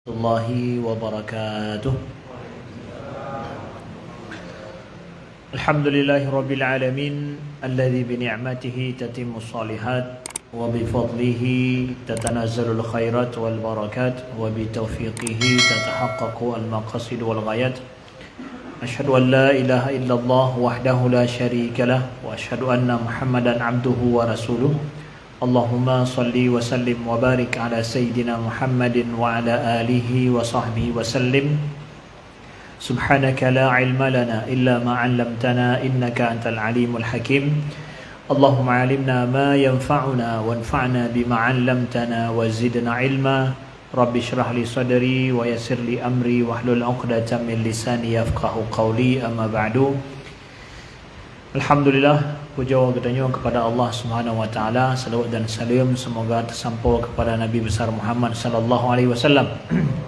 الله وبركاته. الحمد لله رب العالمين الذي بنعمته تتم الصالحات وبفضله تتنزل الخيرات والبركات وبتوفيقه تتحقق المقاصد والغايات. أشهد أن لا إله إلا الله وحده لا شريك له وأشهد أن محمدا عبده ورسوله. اللهم صل وسلم وبارك على سيدنا محمد وعلى آله وصحبه وسلم. سبحانك لا علم لنا إلا ما علمتنا إنك أنت العليم الحكيم. اللهم علمنا ما ينفعنا وانفعنا بما علمتنا وزدنا علما. رب اشرح لي صدري ويسر لي أمري واحلل عقدة من لساني يفقه قولي. أما بعد. Alhamdulillah, puja wa ketanyo kepada Allah Subhanahu wa taala, salawat dan salam semoga tersampau kepada Nabi besar Muhammad sallallahu alaihi wasallam,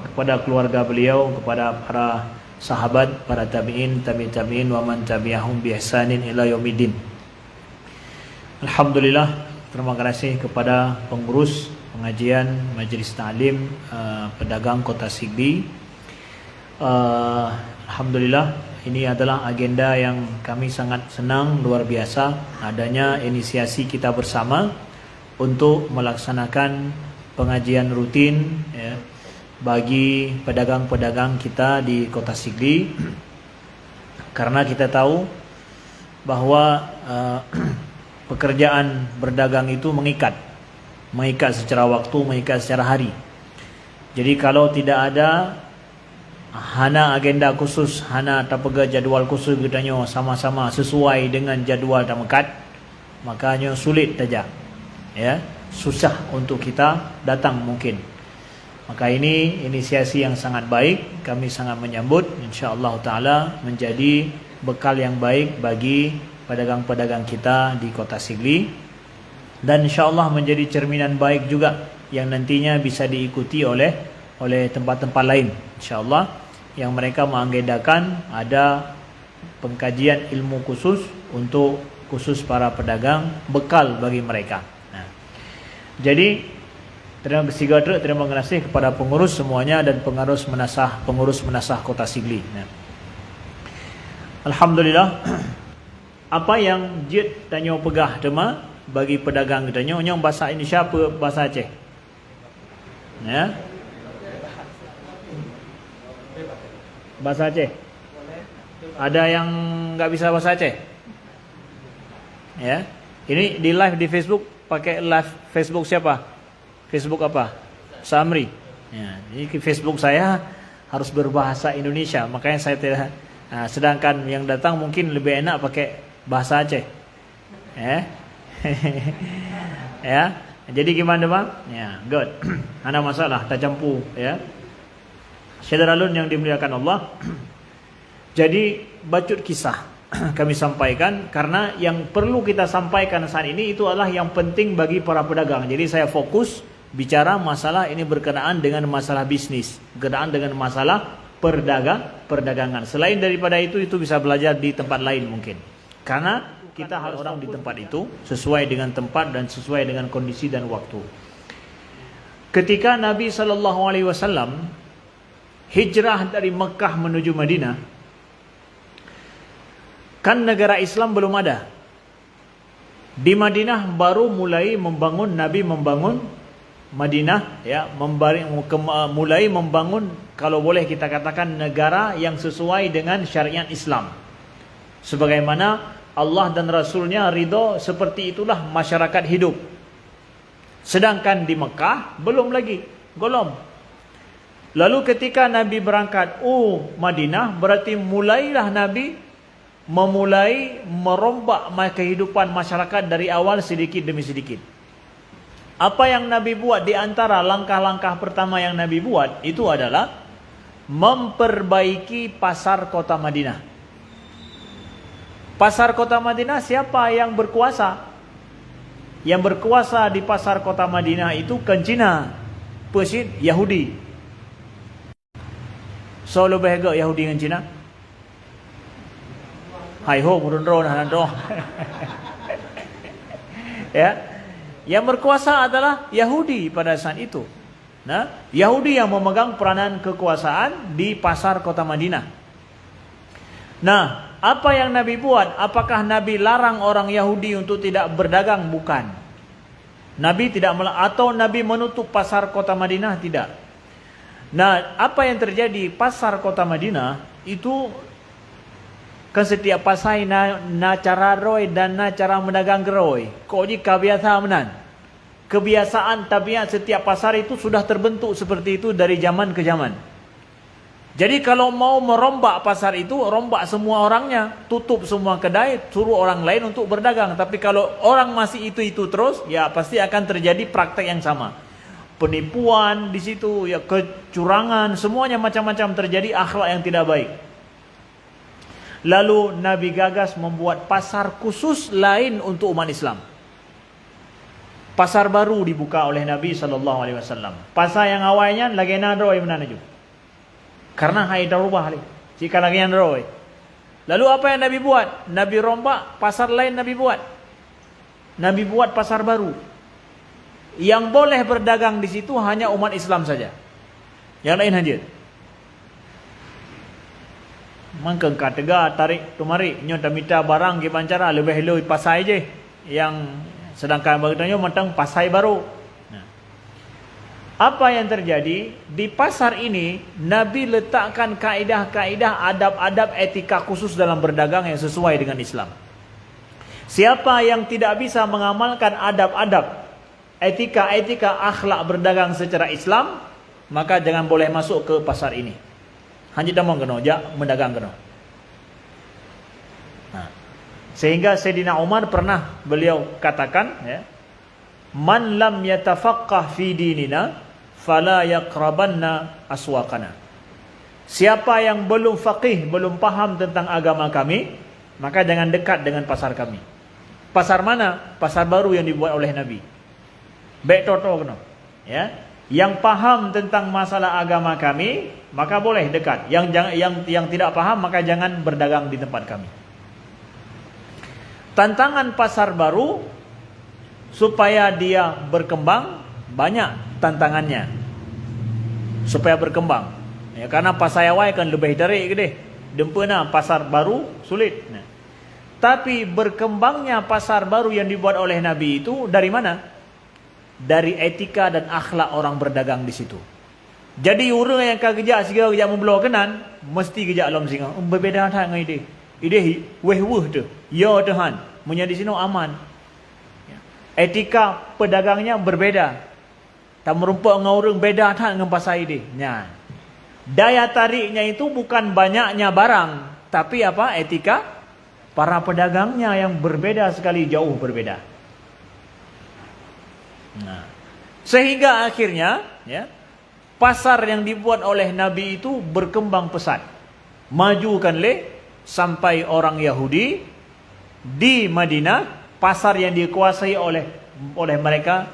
kepada keluarga beliau, kepada para sahabat, para tabi'in, tabi'in wa man tabi'ahum bi ihsanin ila yaumiddin. Alhamdulillah, terima kasih kepada pengurus pengajian Majlis Ta'lim Pedagang Kota Sigli. Alhamdulillah, ini adalah agenda yang kami sangat senang, luar biasa adanya inisiasi kita bersama untuk melaksanakan pengajian rutin ya, bagi pedagang-pedagang kita di Kota Sigli, karena kita tahu bahwa pekerjaan berdagang itu mengikat secara waktu, mengikat secara hari. Jadi kalau tidak ada hana agenda khusus, hana tapaga jadual khusus katanya sama-sama sesuai dengan jadual tamakat, makanya sulit saja ya, susah untuk kita datang mungkin. Maka ini inisiasi yang sangat baik, kami sangat menyambut, insyaallah taala menjadi bekal yang baik bagi pedagang-pedagang kita di Kota Sigli, dan insyaallah menjadi cerminan baik juga yang nantinya bisa diikuti oleh tempat-tempat lain insyaallah, yang mereka mengagendakan ada pengkajian ilmu khusus untuk khusus para pedagang, bekal bagi mereka. Nah, jadi terima kasih kepada pengurus semuanya dan pengurus menasah Kota Sigli. Nah, alhamdulillah, apa yang jid tanya pegah tema bagi pedagang tanya nyong bahasa Indonesia apa bahasa Aceh? Ya. Bahasa Aceh. Ada yang nggak bisa bahasa Aceh? Ya. Ini di live di Facebook, pakai live Facebook siapa? Facebook apa? Samri. Ya, ini Facebook saya harus berbahasa Indonesia, makanya saya tidak. Nah, sedangkan yang datang mungkin lebih enak pakai bahasa Aceh. Ya. Ya. Jadi gimana, Bang? Ya, good. Ada masalah, tak campur, ya. Syederalun yang dimuliakan Allah. Jadi bacut kisah kami sampaikan, karena yang perlu kita sampaikan saat ini itu adalah yang penting bagi para pedagang. Jadi saya fokus bicara masalah ini berkenaan dengan masalah bisnis, berkenaan dengan masalah perdagangan. Selain daripada itu bisa belajar di tempat lain mungkin, karena kita harus orang di tempat itu sesuai dengan tempat dan sesuai dengan kondisi dan waktu. Ketika Nabi SAW hijrah dari Mekah menuju Madinah, kan negara Islam belum ada. Di Madinah baru Nabi membangun Madinah, ya, mulai membangun, kalau boleh kita katakan, negara yang sesuai dengan syariat Islam. Sebagaimana Allah dan Rasulnya ridho, seperti itulah masyarakat hidup. Sedangkan di Mekah belum lagi, golom. Lalu ketika Nabi berangkat Madinah, berarti mulailah Nabi merombak kehidupan masyarakat dari awal sedikit demi sedikit. Apa yang Nabi buat di antara langkah-langkah pertama yang Nabi buat itu adalah memperbaiki pasar kota Madinah. Pasar kota Madinah, siapa yang berkuasa? Yang berkuasa di pasar kota Madinah itu kan Cina, Persia, Yahudi. So lebih agak Yahudi dengan Cina. Hai ho murundro nanro. Ya. Yang berkuasa adalah Yahudi pada saat itu. Nah, Yahudi yang memegang peranan kekuasaan di pasar kota Madinah. Nah, apa yang Nabi buat? Apakah Nabi larang orang Yahudi untuk tidak berdagang? Bukan. Nabi tidak atau Nabi menutup pasar kota Madinah? Tidak. Nah, apa yang terjadi? Pasar kota Madinah itu kan setiap pasai na cara roy dan na cara mendagang roy. Kok ni kebiasaan menan. Kebiasaan tabiat setiap pasar itu sudah terbentuk seperti itu dari zaman ke zaman. Jadi kalau mau merombak pasar itu, rombak semua orangnya, tutup semua kedai, suruh orang lain untuk berdagang. Tapi kalau orang masih itu terus, ya pasti akan terjadi praktek yang sama. Penipuan di situ, ya kecurangan, semuanya macam-macam terjadi, akhlak yang tidak baik. Lalu Nabi gagas membuat pasar khusus lain untuk umat Islam. Pasar baru dibuka oleh Nabi SAW. Pasar yang awalnya lagi nadroi menanaju. Karena hai darubah lagi. Jika lagi nadroi. Lalu apa yang Nabi buat? Nabi rombak, pasar lain Nabi buat. Nabi buat pasar baru. Yang boleh berdagang di situ hanya umat Islam saja. Yang lain hajat. Mangkeng katega tarik tumari nyo tamita barang ke pancara lebih heloi pasai je. Yang sedangkan bagainya matang pasai baru. Nah, apa yang terjadi di pasar ini? Nabi letakkan kaedah-kaedah, adab-adab, etika khusus dalam berdagang yang sesuai dengan Islam. Siapa yang tidak bisa mengamalkan adab-adab, etika-etika, akhlak berdagang secara Islam, maka jangan boleh masuk ke pasar ini. Hanya damang kena, jak mendagang kena. Nah, sehingga Sayyidina Umar pernah beliau katakan, ya, man lam yatafaqqah fi dinina fala yaqrabanna aswaqana. Siapa yang belum faqih, belum paham tentang agama kami, maka jangan dekat dengan pasar kami. Pasar mana? Pasar baru yang dibuat oleh Nabi. Baik toto kena, ya. Yang paham tentang masalah agama kami, maka boleh dekat. Yang tidak paham, maka jangan berdagang di tempat kami. Tantangan pasar baru supaya dia berkembang, banyak tantangannya supaya berkembang, ya, karena pasar awal kan lebih dari gede dempena pasar baru sulit. Nah, tapi berkembangnya pasar baru yang dibuat oleh Nabi itu dari mana? Dari etika dan akhlak orang berdagang di situ. Jadi orang yang kerja segala kerja membelah kenan mesti kerja alam singa berbeda tak dengan ide. Ide weh tu. Ya Tuhan, menjadi sini aman. Etika pedagangnya berbeda. Tak merumpak dengan orang beda tak dengan pasar ide. Nah, daya tariknya itu bukan banyaknya barang, tapi apa? Etika para pedagangnya yang berbeda sekali, jauh berbeda. Nah, sehingga akhirnya, ya, pasar yang dibuat oleh Nabi itu berkembang pesat, majukan sampai orang Yahudi di Madinah, pasar yang dikuasai oleh mereka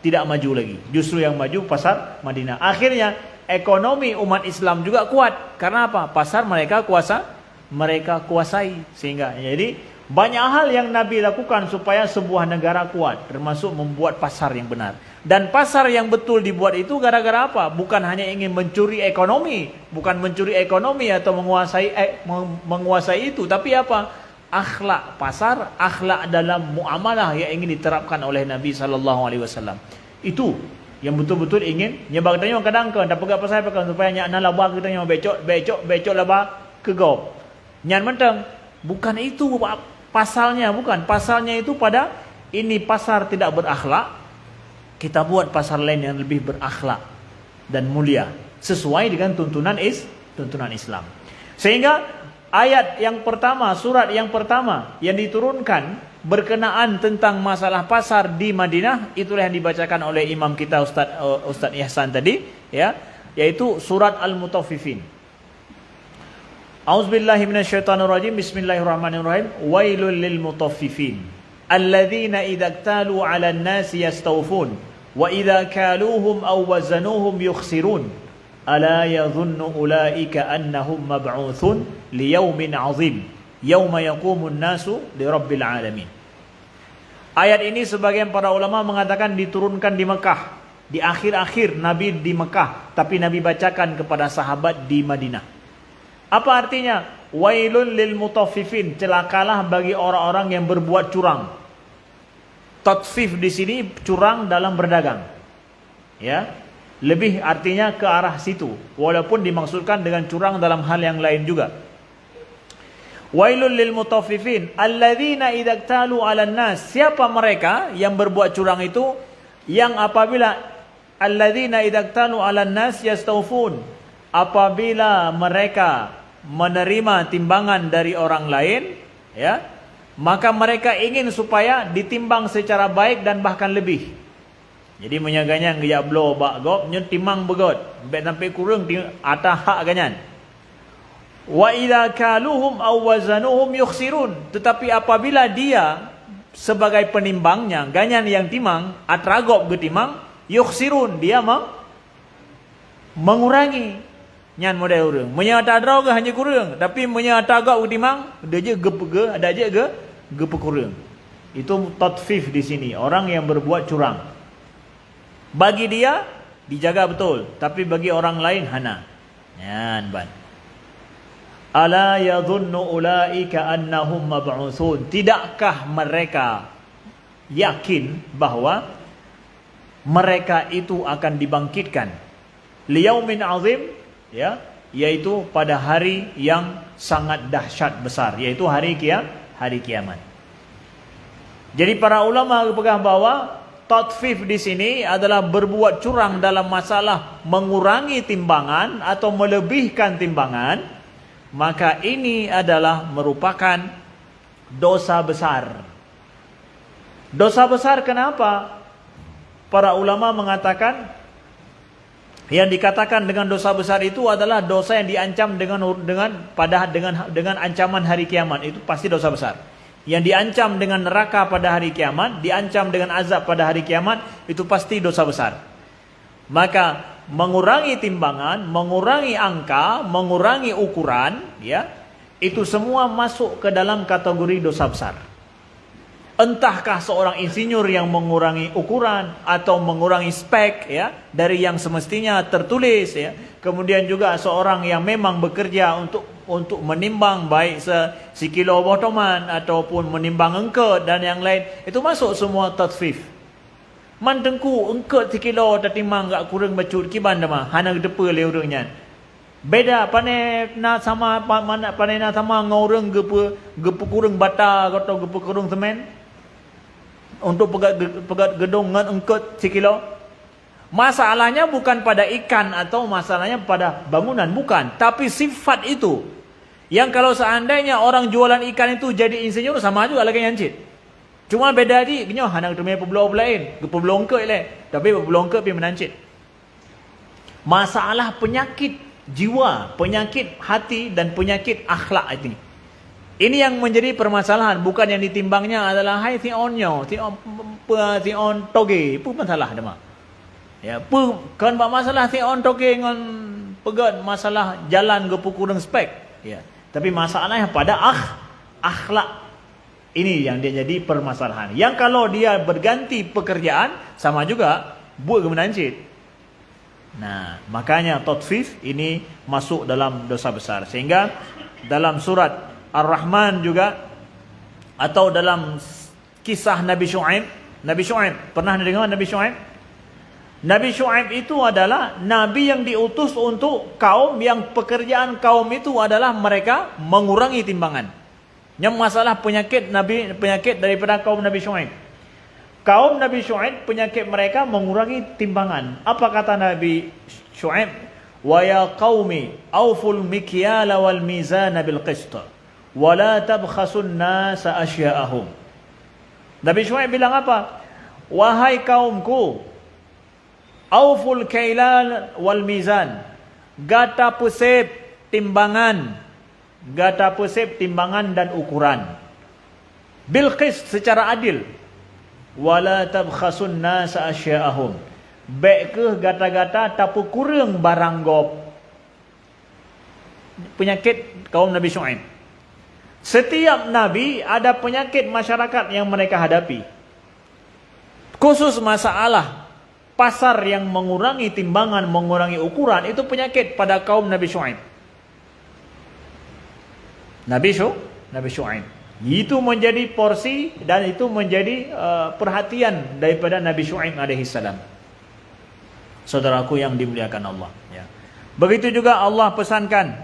tidak maju lagi. Justru yang maju pasar Madinah. Akhirnya ekonomi umat Islam juga kuat. Karena apa? Pasar mereka kuasai. Sehingga jadi banyak hal yang Nabi lakukan supaya sebuah negara kuat, termasuk membuat pasar yang benar. Dan pasar yang betul dibuat itu gara-gara apa? Bukan hanya ingin mencuri ekonomi, bukan mencuri ekonomi atau menguasai itu, tapi apa? Akhlak pasar, akhlak dalam muamalah yang ingin diterapkan oleh Nabi SAW. Itu yang betul-betul ingin nyebab tanya kadang kan tak pegang pasal pegang supaya nyak na laba kita yang becok laba ke go. Nyan mentang bukan itu pasalnya, bukan. Pasalnya itu pada ini pasar tidak berakhlak, kita buat pasar lain yang lebih berakhlak dan mulia sesuai dengan tuntunan Islam. Sehingga ayat yang pertama, surat yang pertama yang diturunkan berkenaan tentang masalah pasar di Madinah, itulah yang dibacakan oleh imam kita Ustaz Ihsan tadi, ya, yaitu surat Al-Mutaffifin. A'udzubillahi minasyaitonirrajim. Bismillahirrahmanirrahim. Wailul lil mutaffifin alladzina idza iktalu 'alan nasi yastawfun wa idza kaluhum aw wazanuhum yukhsirun ala yadhunnu ulaika annahum mab'utsun liyaumin 'azim yauma yaqumun nasu lirabbil alamin. Ayat ini sebagian para ulama mengatakan diturunkan di Mekah Di akhir-akhir Nabi di Mekah, tapi Nabi bacakan kepada sahabat di Madinah. Apa artinya? Wailul lil mutaffifin, celakalah bagi orang-orang yang berbuat curang. Tatfif di sini curang dalam berdagang. Ya. Lebih artinya ke arah situ, walaupun dimaksudkan dengan curang dalam hal yang lain juga. Wailul lil mutaffifin alladzina idza iktalu 'alan nas. Siapa mereka yang berbuat curang itu? Yang apabila alladzina idza iktalu 'alan nas yastawfun, apabila mereka menerima timbangan dari orang lain, ya, maka mereka ingin supaya ditimbang secara baik dan bahkan lebih. Jadi menyaganya ngejak blow bak gop nyen timang begot, bet sampai kurang atas hak ganyan. Wa idza kaluhum aw wazanuhum yukhsirun, tetapi apabila dia sebagai penimbangnya ganyan yang timang atragop ge timang, yukhsirun, dia mengurangi. Nyan model urang. Menyata draw ke hanya kurang, tapi menyata agak utimang ada je ge ada je ge kurang. Itu tatfif di sini, orang yang berbuat curang. Bagi dia dijaga betul, tapi bagi orang lain hana. Nyan ban. Ala yadhunnu ulaika annahum mab'utsun. Tidakkah mereka yakin bahwa mereka itu akan dibangkitkan liyaumin azim, ya, yaitu pada hari yang sangat dahsyat besar, yaitu hari kiamat. Jadi para ulama berpegang bahwa tatfif di sini adalah berbuat curang dalam masalah mengurangi timbangan atau melebihkan timbangan, maka ini adalah merupakan dosa besar. Dosa besar kenapa? Para ulama mengatakan yang dikatakan dengan dosa besar itu adalah dosa yang diancam dengan ancaman hari kiamat. Itu pasti dosa besar. Yang diancam dengan neraka pada hari kiamat, diancam dengan azab pada hari kiamat, itu pasti dosa besar. Maka mengurangi timbangan, mengurangi angka, mengurangi ukuran, ya, itu semua masuk ke dalam kategori dosa besar. Entahkah seorang insinyur yang mengurangi ukuran atau mengurangi spek, ya, dari yang semestinya tertulis, ya. Kemudian juga seorang yang memang bekerja untuk menimbang baik sekilo botoman ataupun menimbang engket dan yang lain, itu masuk semua tatfif. Mantengku engket sekilo tertimbang gak kurang bacut kiban dah hana depa le urangnya. Beda pane na sama mana pane na sama ngorang gepe kurang bata atau gepe kurang semen. Untuk pegat gedung dengan engkut sekilo. Masalahnya bukan pada ikan atau masalahnya pada bangunan, bukan. Tapi sifat itu. Yang kalau seandainya orang jualan ikan itu jadi insinyur, sama juga lagi nyancit. Cuma beda di, kenyo hanak temui pebelau lain, pebelau engkut le. Tapi pebelau engkut pi menancit. Masalah penyakit jiwa, penyakit hati dan penyakit akhlak ini. Ini yang menjadi permasalahan, bukan yang ditimbangnya adalah hai ti onyo, ti on toge, pu masalah dah mah. Ya, pu kan masalah ti on toge ngon pegat masalah jalan ge pu kurang spek, ya. Tapi masalahnya pada akhlak. Ini yang dia jadi permasalahan. Yang kalau dia berganti pekerjaan sama juga buat menancit. Nah, makanya tatfif ini masuk dalam dosa besar. Sehingga dalam surat Ar-Rahman juga atau dalam kisah Nabi Syuaib, pernah dengar Nabi Syuaib? Nabi Syuaib itu adalah nabi yang diutus untuk kaum yang pekerjaan kaum itu adalah mereka mengurangi timbangan. Yang masalah penyakit daripada kaum Nabi Syuaib. Kaum Nabi Syuaib penyakit mereka mengurangi timbangan. Apa kata Nabi Syuaib? Wa ya qaumi awful mikyala wal mizana bil qist. Wala tabkhasun nasa asya'ahum. Nabi Syuaib bilang apa? Wahai kaumku, auful kailal wal mizan, gata pesep timbangan dan ukuran, bil qist, secara adil. Wala tabkhasun nasa asya'ahum, baik ke gata-gata tapi kurang barang gop. Penyakit kaum Nabi Syuaib. Setiap Nabi ada penyakit masyarakat yang mereka hadapi. Khusus masalah pasar yang mengurangi timbangan, mengurangi ukuran, itu penyakit pada kaum Nabi Syuaib. Nabi Syuaib. Itu menjadi porsi dan itu menjadi perhatian daripada Nabi Syuaib alaihi salam. Saudaraku yang dimuliakan Allah, ya. Begitu juga Allah pesankan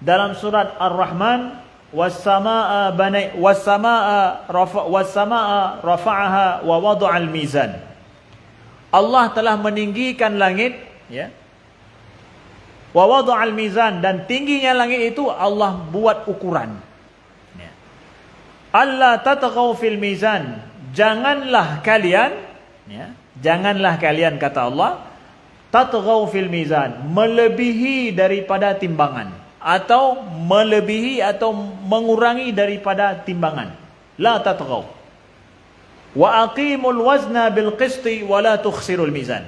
dalam surat Ar-Rahman, was-samaa'a rafa'aha wa wada'al mizan. Allah telah meninggikan langit, ya. Wa wada'al mizan, dan tingginya langit itu Allah buat ukuran. Ya. Allah tatghaw fil mizan. Janganlah kalian, ya, janganlah kalian, kata Allah, tatghaw fil mizan, melebihi daripada timbangan, atau melebihi atau mengurangi daripada timbangan. La tatghaw. Wa aqimul wazna bil qisti wa la tukhsirul mizan.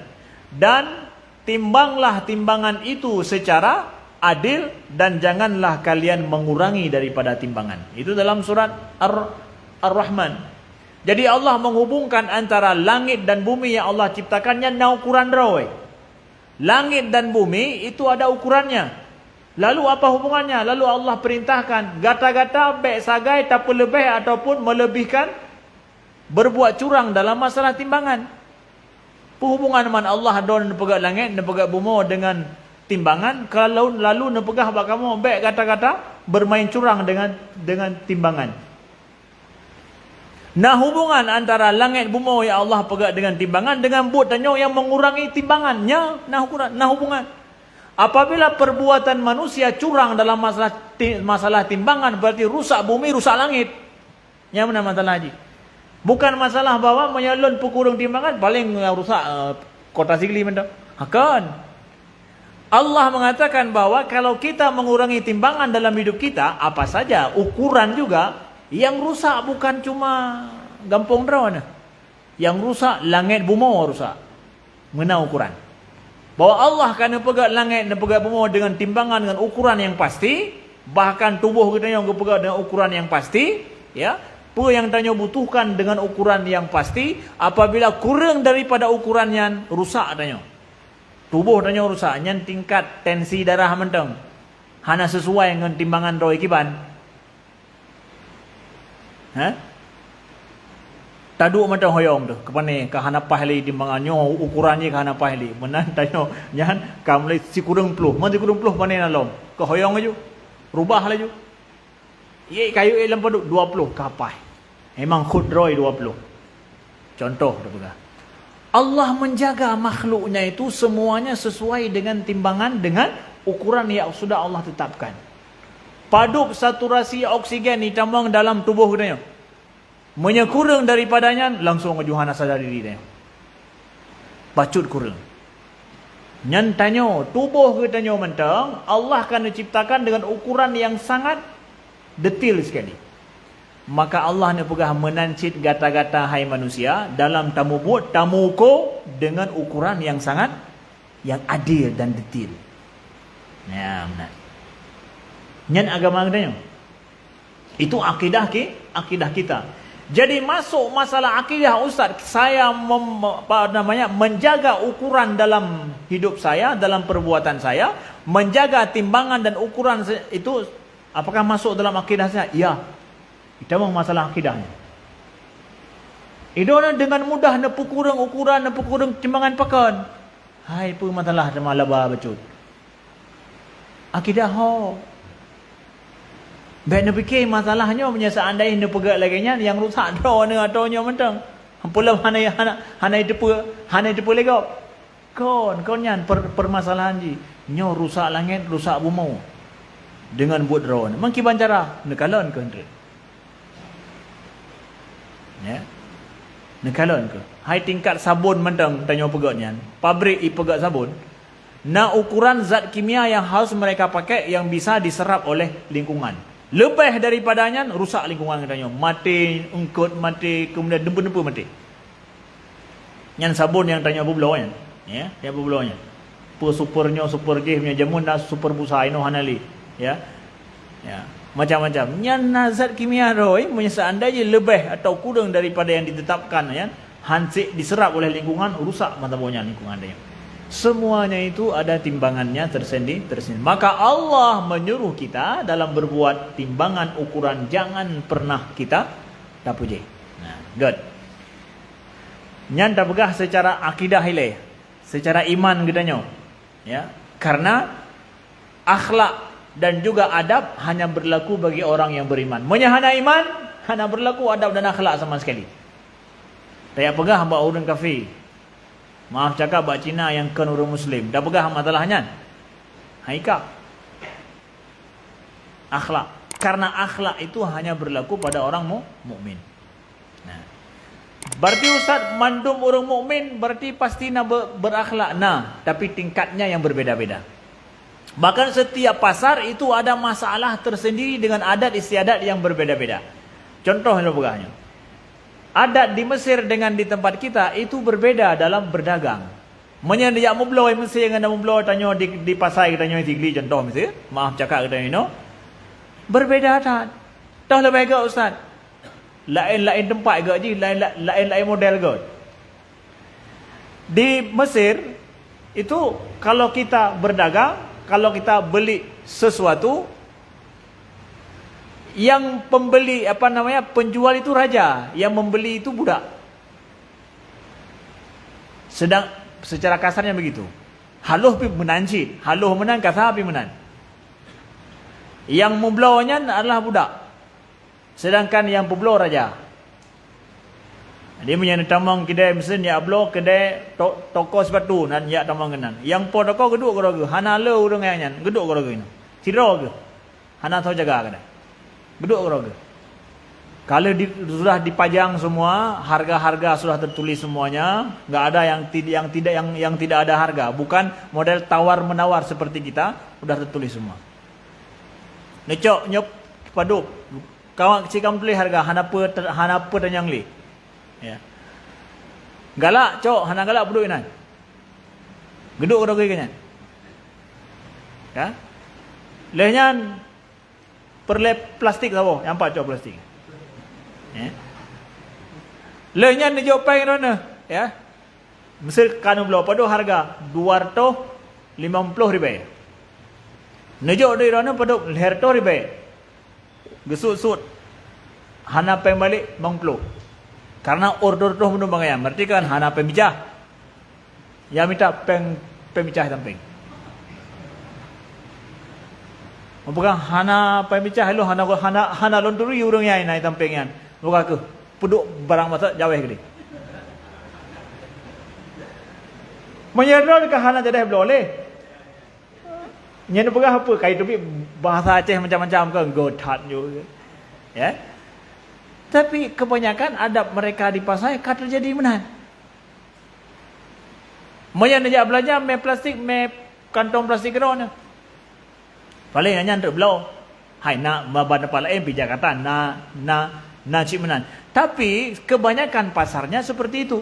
Dan timbanglah timbangan itu secara adil dan janganlah kalian mengurangi daripada timbangan. Itu dalam surat Ar-Rahman. Jadi Allah menghubungkan antara langit dan bumi yang Allah ciptakannya na ukuran rawai. Langit dan bumi itu ada ukurannya. Lalu apa hubungannya? Lalu Allah perintahkan gata-gata baik sagai tak lebih ataupun melebihkan, berbuat curang dalam masalah timbangan. Perhubungan man Allah don nepegak langit, nepegak bumi dengan timbangan, kalau lalu nepegah bak kamu baik kata-kata bermain curang dengan timbangan. Nah, hubungan antara langit bumi yang Allah pegang dengan timbangan dengan buat tanya yang mengurangi timbangannya, nah hubungan. Apabila perbuatan manusia curang dalam masalah timbangan, berarti rusak bumi, rusak langit. Yang mana masalah haji? Bukan masalah bahawa menyalun pukurung timbangan paling rusak kota sigli mentang. Akan Allah mengatakan bahawa kalau kita mengurangi timbangan dalam hidup kita, apa saja ukuran juga, yang rusak bukan cuma gampang drone. Yang rusak langit bumi rusak. Mengenai ukuran. Bahawa Allah kan pegang langit dan pegang bumi dengan timbangan, dengan ukuran yang pasti, bahkan tubuh kita yang pegang dengan ukuran yang pasti, ya. Apa yang tanya butuhkan dengan ukuran yang pasti, apabila kurang daripada ukurannya, rusak tanya. Tubuh tanya rusak, nyan tingkat tensi darah mentang. Hana sesuai dengan timbangan roh ikiban. Taduk macam hoyong tu. Kepane ke hana pahli timbangannya, ukurannya ke hana pahli. Menan tanya, nyan kamle si kurang puluh. Man si kurang puluh pane nalom. Ke hoyong aja. Rubah laju. Ye kayu elam paduk 20 kapai. Memang khudroi 20. Contoh dah pegang. Allah menjaga makhluknya itu semuanya sesuai dengan timbangan, dengan ukuran yang sudah Allah tetapkan. Paduk saturasi oksigen ditambang dalam tubuh kita. Menyekurang daripadanya, langsung Johana sadar diri dia. Bacut kurang. Nyan tanya, tubuh kita mentang, Allah akan menciptakan dengan ukuran yang sangat detail sekali. Maka Allah nak pegah menancit gata-gata hai manusia dalam tamu buat tamu ukur dengan ukuran yang sangat yang adil dan detail. Ya, benar. Nyan agama kita. Itu akidah kita. Jadi masuk masalah akidah, Ustaz, saya menjaga ukuran dalam hidup saya, dalam perbuatan saya, menjaga timbangan dan ukuran itu apakah masuk dalam akidah saya? Ya. Itu memang masalah akidahnya. Itu dengan mudah nepu kurang ukuran, nepu kurang timbangan pakan. Hai pun masalah sama laba becut. Akidah ho. Baik nak fikir masalahnya punya seandainya nak pegak laginya yang rusak dah ni atonya mentang. Hampulah hana depu legok. Kon nyan permasalahan ji. Nyo rusak langit, rusak bumi. Dengan buat drone. Mang kiban cara nekalon ke entre. Ya. Nekalon ke. Hai tingkat sabun mentang tanya pegaknya. Pabrik pegak sabun. Na ukuran zat kimia yang harus mereka pakai yang bisa diserap oleh lingkungan. Lebih daripadanya rusak lingkungan katanya. Mati, ungkut mati, kemudian dempu-dempu mati. Yang sabun yang tanya apa belawanya. Ya, yang apa belawanya. Supernya, super gih punya jamun dah super busa ino hanali. Ya. Ya. Macam-macam. Yang nazat kimia roy, seandainya lebih atau kurang daripada yang ditetapkan, ya, hansik diserap oleh lingkungan, rusak matabohnya lingkungan dia. Semuanya itu ada timbangannya tersendiri. Maka Allah menyuruh kita dalam berbuat timbangan ukuran, jangan pernah kita tak puji. Nah, good. Nyan tak pegah secara akidah ile, secara iman gedanya. Ya, karena akhlak dan juga adab hanya berlaku bagi orang yang beriman. Menyahana iman, hanya berlaku adab dan akhlak sama sekali. Tak pegah hamba orang kafir. Maaf cakap bak Cina yang kan orang Muslim. Dah pegah masalahnya. Haikal. Akhlak. Karena akhlak itu hanya berlaku pada orang mukmin. Nah. Berarti Ustaz mandum orang mukmin berarti pasti nak berakhlak. Nah, tapi tingkatnya yang berbeda-beda. Bahkan setiap pasar itu ada masalah tersendiri dengan adat istiadat yang berbeda-beda. Contoh yang pegahnya. Adat di Mesir dengan di tempat kita itu berbeda dalam berdagang. Menyendiak mubloh Mesir dengan mubloh tanya di pasar kita tanya tigli contoh Mesir. Maaf cakap kita ini berbeda adat. Dah lebih agak Ustaz. Lain-lain tempat agak je, lain-lain model agak. Di Mesir itu kalau kita berdagang, kalau kita beli sesuatu, yang pembeli penjual itu raja, yang membeli itu budak. Sedang secara kasarnya begitu. Haluh pi menancit, haluh menan kasar pi menan. Yang memblawanya adalah budak. Sedangkan yang pembelaw raja. Dia punya tamang kedai mesin ya ablo kedai toko sepatu nan ya tamang kenan. Yang po toko geduk goroge, hana le urang ayan, geduk goroge ini. Tiro ge. Hana tahu jaga kedai. Geduk goroge. Kalau sudah dipajang semua, harga-harga sudah tertulis semuanya, enggak ada yang tidak ada harga, bukan model tawar menawar seperti kita, sudah tertulis semua. Necok nyop padup. Kawan kecil kamu tulis harga hanapa dan yang li. Ya. Galak cok, hana galak peduk inan. Geduk goroge kenyan. Ya. Lehnya perlep plastik sabo, yang empat cok plastik. Ya. Lehnya ni jauh pai rona, ya. Mesir kanu belau padu harga 250 ribu. Nejo dari rona padu herto ribu. Gesut-sut hana pai balik mangplo. Karena order tu menung bangaya. Berarti kan hana pai mijah. Ya minta pemicah tamping. Bukan hana pai mijah lu hana lonturi urang yai nai tampingan. Buka ke puduk barang masa jauh gede. Menyerah ke hana jadi boleh. Nyen pegah apa kai tu bahasa Aceh macam-macam ke godat juga. Ya. Tapi kebanyakan adab mereka di pasar kan terjadi mana? Moyan dia belajar me plastik me kantong plastik kerana. Paling hanya untuk belau. Hai nak baban kepala pi Jakarta na cik menan. Tapi kebanyakan pasarnya seperti itu.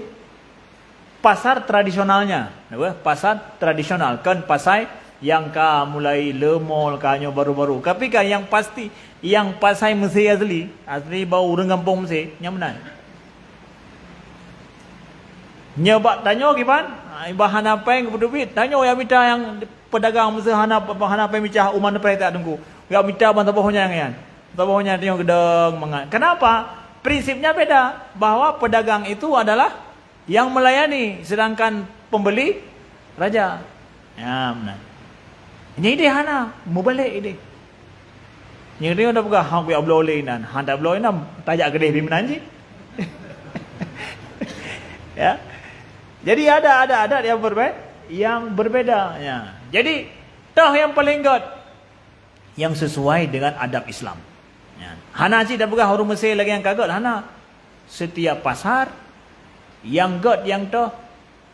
Pasar tradisionalnya, apa? Pasar tradisional kan pasai yang ka mulai lemol kanyo baru-baru. Tapi kan yang pasti yang pasai Mesir asli bau orang kampung Mesir nyaman. Nyebak tanyo kipan? Bahan apa yang berdubit? Tanyo yang minta yang pedagang Mesir hana apa micah uman prai tak tunggu. Ya minta bantu bohnya yang bohnya tengok gedeng mangan. Kenapa? Prinsipnya beda. Bahwa pedagang itu adalah yang melayani sedangkan pembeli raja. Ya benar. Ini ide hana, mau balik ide. Yang dia dah pegang hang biar blow lenan, hang tak blow enam, tajak gede di menanji. Ya. Jadi ada yang berbeda. Ya. Jadi toh yang paling god yang sesuai dengan adab Islam. Ya. Hana cik dah pegang orang Mesir lagi yang kagak hana. Setiap pasar yang god yang toh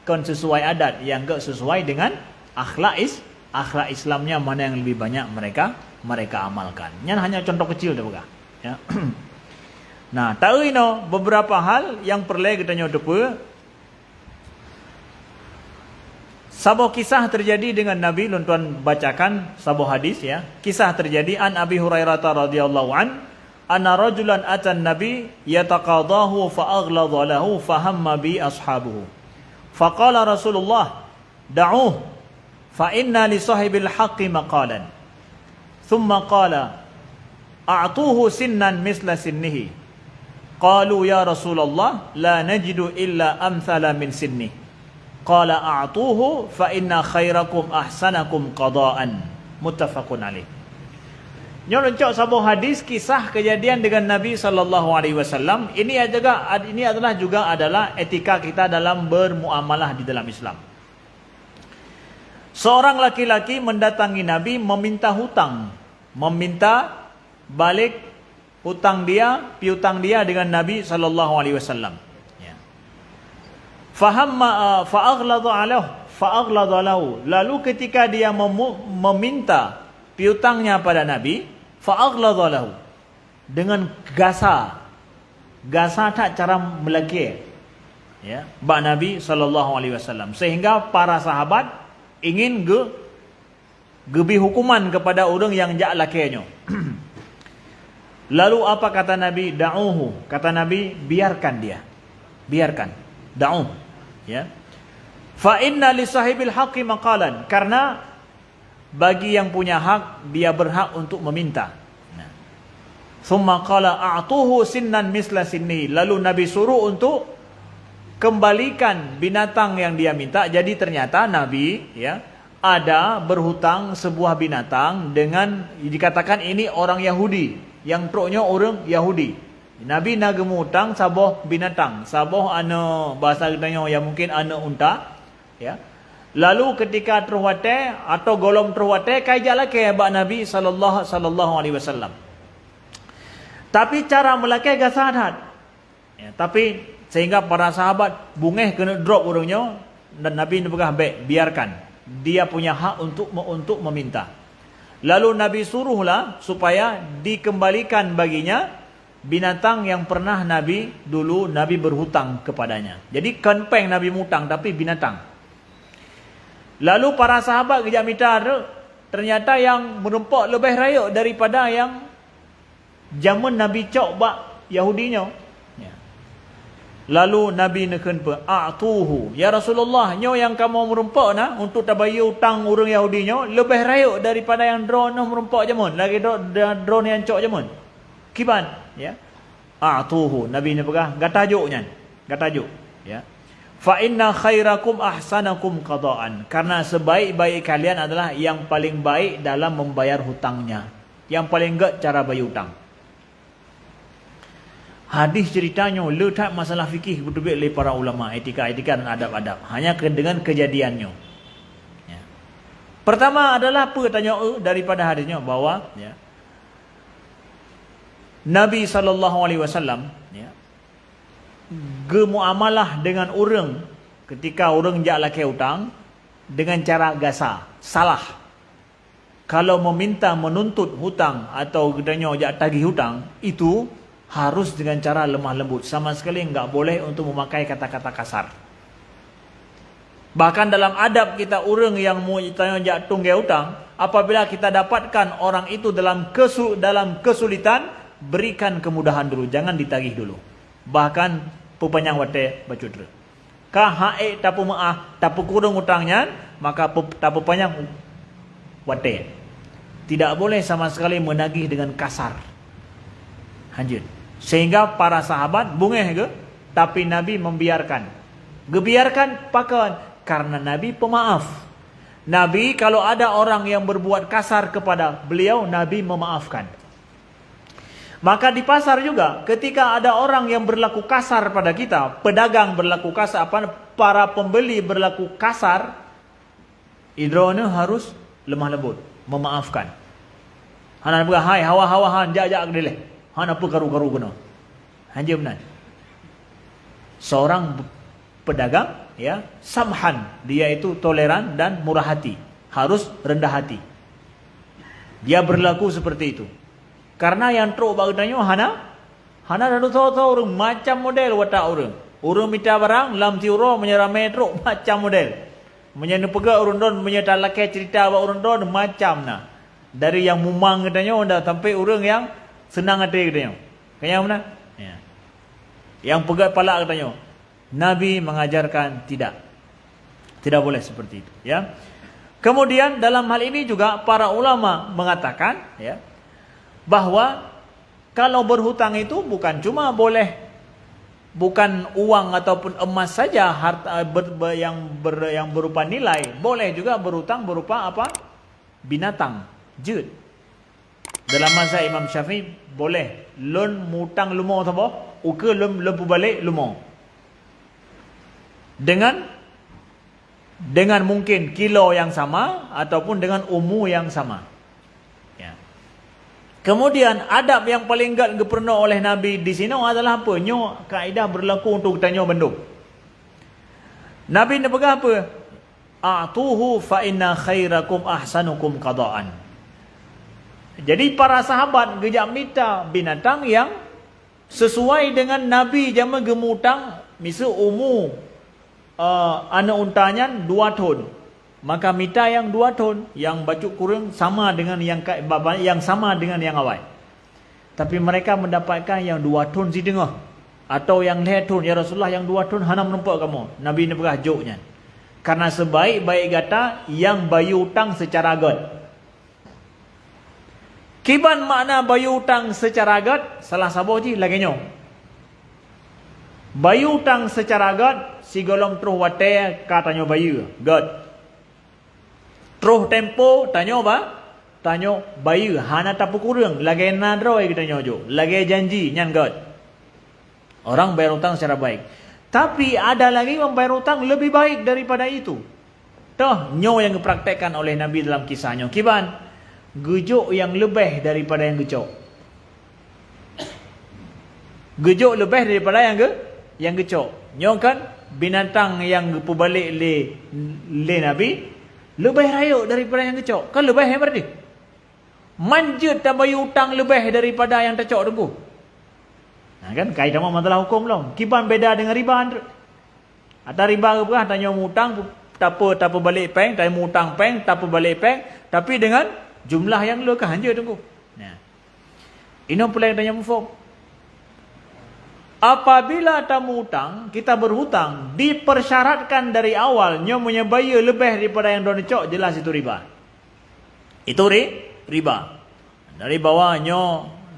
kon sesuai adat, yang god sesuai dengan akhlak Islamnya mana yang lebih banyak mereka amalkan. Ini hanya contoh kecil dah bukan. Ya. Nah, tahu ino beberapa hal yang perlu kita nyodope. Sebuah kisah terjadi dengan Nabi, tuan bacakan sebuah hadis ya. Kisah terjadi an Abi Hurairah radhiyallahu an anna rajulan atan nabi yataqadahu fa aghladha lahu fahamma bi ashabuhu. Faqala Rasulullah da'uh fa inna li sahibil haqqi maqalan. Thumma qala a'tuhu sinnan misla sinnihi. Qalu ya Rasulullah la najidu illa amthala min sinni. Qala a'tuhu fa inna khairakum ahsanakum qada'an. Muttafaqun alaih. Nyon encok sebuah hadis kisah kejadian dengan Nabi sallallahu alaihi wasallam. Ini adalah juga etika kita dalam bermuamalah di dalam Islam. Seorang laki-laki mendatangi Nabi meminta hutang, meminta balik hutang dia, piutang dia dengan Nabi sallallahu alaihi wasallam. Ya. Fa'aghladha lahu. Lalu ketika dia meminta piutangnya pada Nabi, fa'aghladha lahu, dengan gasa tak cara melaki, ya, bak Nabi sallallahu alaihi wasallam, sehingga para sahabat ingin gebi hukuman kepada orang yang jak lakinya. Lalu apa kata Nabi? Da'uhu. Kata Nabi, biarkan dia. Biarkan. Da'uh. Ya. Fa inna li sahibil haqqi maqalan. Karena bagi yang punya hak, dia berhak untuk meminta. Thumma qala a'tuhu sinnan misla sinni. Lalu Nabi suruh untuk kembalikan binatang yang dia minta. Jadi ternyata Nabi, ya, ada berhutang sebuah binatang dengan, dikatakan ini orang Yahudi, yang truknya orang Yahudi. Nabi nak gemutang saboh binatang, saboh ana bahasa kitanya yang mungkin ana unta, ya. Lalu ketika terwate atau golom terwate kai jala ke bak Nabi sallallahu alaihi wasallam. Tapi cara melakai gasadat. Ya, tapi sehingga para sahabat bungeh kena drop orangnya, dan Nabi berkata, baik, biarkan. Dia punya hak untuk meminta. Lalu Nabi suruhlah supaya dikembalikan baginya binatang yang pernah Nabi berhutang kepadanya. Jadi kenpeng Nabi mutang tapi binatang. Lalu para sahabat kejap minta, ternyata yang merempak lebih raya daripada yang zaman Nabi cok bak Yahudinya. Lalu Nabi neken pe, a'tuhu ya Rasulullah, nyo yang kamu merempak na untuk tabayyu hutang orang Yahudinya lebih raya daripada yang drone merempak jamun, lagi drone yang cok jamun. Kiban, ya. A'tuhu, Nabi ni pegah gatajuknya, gatajuk, ya. Fa inna khairakum ahsanakum qada'an. Karena sebaik-baik kalian adalah yang paling baik dalam membayar hutangnya. Yang paling enggak cara bayar hutang. Hadis ceritanya letak masalah fikih betul-betul oleh para ulama, etika dan adab-adab. Hanya dengan kejadiannya. Ya. Pertama adalah apa tanya daripada hadisnya, bahwa, ya, Nabi SAW, ya, gemuamalah dengan orang ketika orang jak lakai hutang dengan cara gasa, salah. Kalau meminta menuntut hutang atau katanya jak tagih hutang, itu harus dengan cara lemah lembut. Sama sekali enggak boleh untuk memakai kata-kata kasar. Bahkan dalam adab kita, orang yang mau tanya jak tunggai hutang, apabila kita dapatkan orang itu dalam kesulitan, berikan kemudahan dulu, jangan ditagih dulu. Bahkan pepanjang wate bacudra. Kah hae tapu maah, tapu kurang hutangnya, maka tapu panjang wate. Tidak boleh sama sekali menagih dengan kasar. Hanjir. Sehingga para sahabat bungeh ke, tapi Nabi membiarkan. Gebiarkan pakan karena Nabi pemaaf. Nabi kalau ada orang yang berbuat kasar kepada beliau, Nabi memaafkan. Maka di pasar juga, ketika ada orang yang berlaku kasar pada kita, pedagang berlaku kasar, para pembeli berlaku kasar, idrone harus lemah lembut, memaafkan. Hanan buka, hai hawa-hawa han jak-jak kedeleh. Han apa karu-karu kena. Hanya benar. Seorang pedagang, ya, samhan, dia itu toleran dan murah hati, harus rendah hati. Dia berlaku seperti itu. Karena yang truk bagusnya hana dah tahu orang macam model watak orang. Orang minta barang lam tiuro menyerame truk macam model. Menyenu pegak orang don menyetalakai cerita about orang don macam nah. Dari yang mumang katanya dah sampai orang yang Senang hati katanya. Kaya mana? Ya. Yang pegat kepala katanya. Nabi mengajarkan tidak. Tidak boleh seperti itu, ya. Kemudian dalam hal ini juga para ulama mengatakan, ya, bahwa kalau berhutang itu bukan cuma boleh, bukan uang ataupun emas saja harta yang berupa nilai, boleh juga berhutang berupa apa? Binatang, jut. Dalam mazhab Imam Syafi'i boleh loan mutang lumo apa? Uke loan balik lumo. Dengan mungkin kilo yang sama ataupun dengan umur yang sama. Ya. Kemudian adab yang paling gat pernah oleh Nabi di sini adalah apa? Nyo kaedah berlaku untuk tanya benda. Nabi nak pegang apa? A'tuhu fa inna khairakum ahsanukum qada'an. Jadi para sahabat gejak minta binatang yang sesuai dengan Nabi jama gemutang, misal umur anak untanya 2 ton. Maka minta yang 2 ton, yang baju kurung sama dengan yang sama dengan yang awal. Tapi mereka mendapatkan yang 2 ton si tengah atau yang 2 ton. Ya Rasulullah, yang 2 ton hana menampak kamu. Nabi ni berah joknya. Karena sebaik-baik kata yang bayu utang secara agad. Kiban makna bayu utang secara agad, salah sabo je laginya. Bayu utang secara agad, si golong terus wate katanya bayu, gad. Terus tempo tanya apa? Tanya bayu, hana tapu kurang, lagi nadro kita nyojo, lagi janji nyan gad. Orang bayar utang secara baik. Tapi ada lagi membayar utang lebih baik daripada itu. Toh nyo yang dipraktekkan oleh Nabi dalam kisahnya. Kiban gejok yang lebih daripada yang gejok. Gejok lebih daripada yang gejok. Nyo kan binatang yang pubalik le Nabi lebih rayuk daripada yang gejok. Kan lebih yang berarti. Manjut dan bayu utang lebih daripada yang tercok tunggu. Nah kan kaitan masalah hukum belum. Kiban beda dengan riba. Ada riba ke tanya mutang tak apa balik peng, tanya mutang peng, tak apa balik peng, tapi dengan jumlah yang lu kan je tunggu. Nah. Ini pula yang tanya mufok. Apabila tamu hutang, kita berhutang, dipersyaratkan dari awal nyo punya bayar lebih daripada yang don cok, jelas itu riba. Itu riba. Dari bawah nyo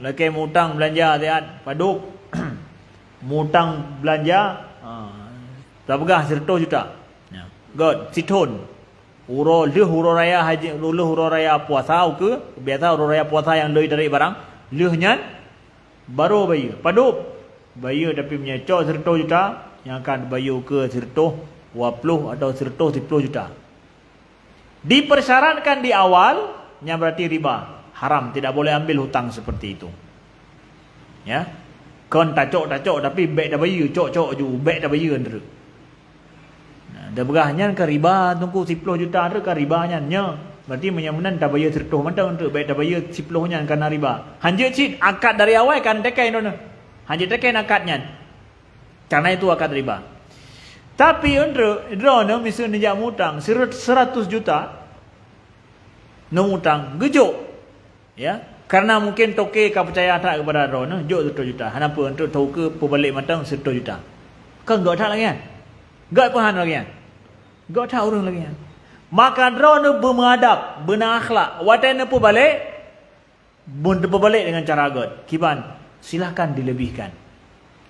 laki mutang belanja tiat paduk mutang belanja tak pegah 100 juta. Ya. God siton. Huro raya haji, huro raya puasa ke, biasa huro raya puasa yang lebih dari barang, lehnya baru bayar. Paduk bayar tapi punya cok 100 juta, yang akan bayar ke 100 20 atau 100 10 juta. Dipersyaratkan di awal, yang berarti riba. Haram, tidak boleh ambil hutang seperti itu. Ya. Kon tak cok tapi baik dah bayar, cok ju, baik dah bayar ndre. Nah, dah berahnya ke riba tunggu 10 juta ndre ke ribanya nya. Berarti menyamanan dah bayar 100 mantau ndre, baik dah bayar 10 nya karena riba. Hanje cit akad dari awal kan tekai nona. Hanje tekai akadnya. Karena itu akad riba. Tapi ndre drone misalnya jak mutang 100 juta no mutang gejok. Ya, karena mungkin toke kau percaya tak kepada drone, jok 100 juta. Kenapa untuk tahu ke pembalik matang 100 juta. Kan enggak tak lagi kan? Enggak pahan lagi kan? Enggak tak urang lagi kan? Maka drone bermengadap, berakhlak. Watane pembalik berbalik dengan cara god. Kiban, silakan dilebihkan.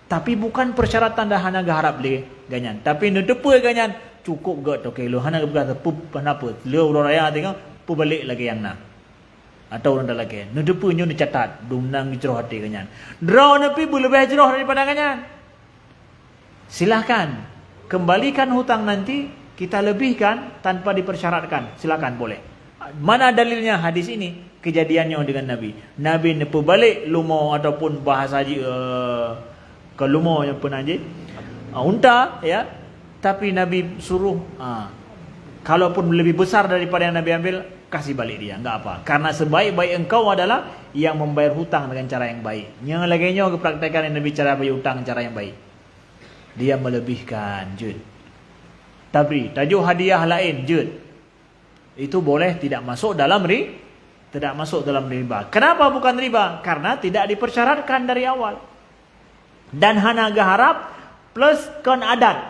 Tapi bukan persyaratan dah hana harap le ganyan. Tapi nedepe ganyan cukup god toke lu hana berkata pup kenapa? Lu raya tengok pembalik lagi yang nak. Atau orang dah lagi. Nedepu nyo dicatat. Dumnang cerah hati kanyan. Draw nepi lebih cerah daripada kanyan. Silakan. Kembalikan hutang nanti. Kita lebihkan tanpa dipersyaratkan. Silakan boleh. Mana dalilnya hadis ini? Kejadiannya dengan Nabi. Nabi nepu balik lumo ataupun bahasa ke lumo yang pun aja. Unta ya. Tapi Nabi suruh. Kalaupun lebih besar daripada yang Nabi ambil. Kasih balik dia, enggak apa. Karena sebaik-baik engkau adalah yang membayar hutang dengan cara yang baik. Yang laginya kepraktekan yang Nabi cara bayar hutang cara yang baik. Dia melebihkan, jud. Tapi tajuk hadiah lain, jud. Itu boleh tidak masuk dalam Tidak masuk dalam riba. Kenapa bukan riba? Karena tidak dipersyaratkan dari awal. Dan hana gaharap plus kon adat.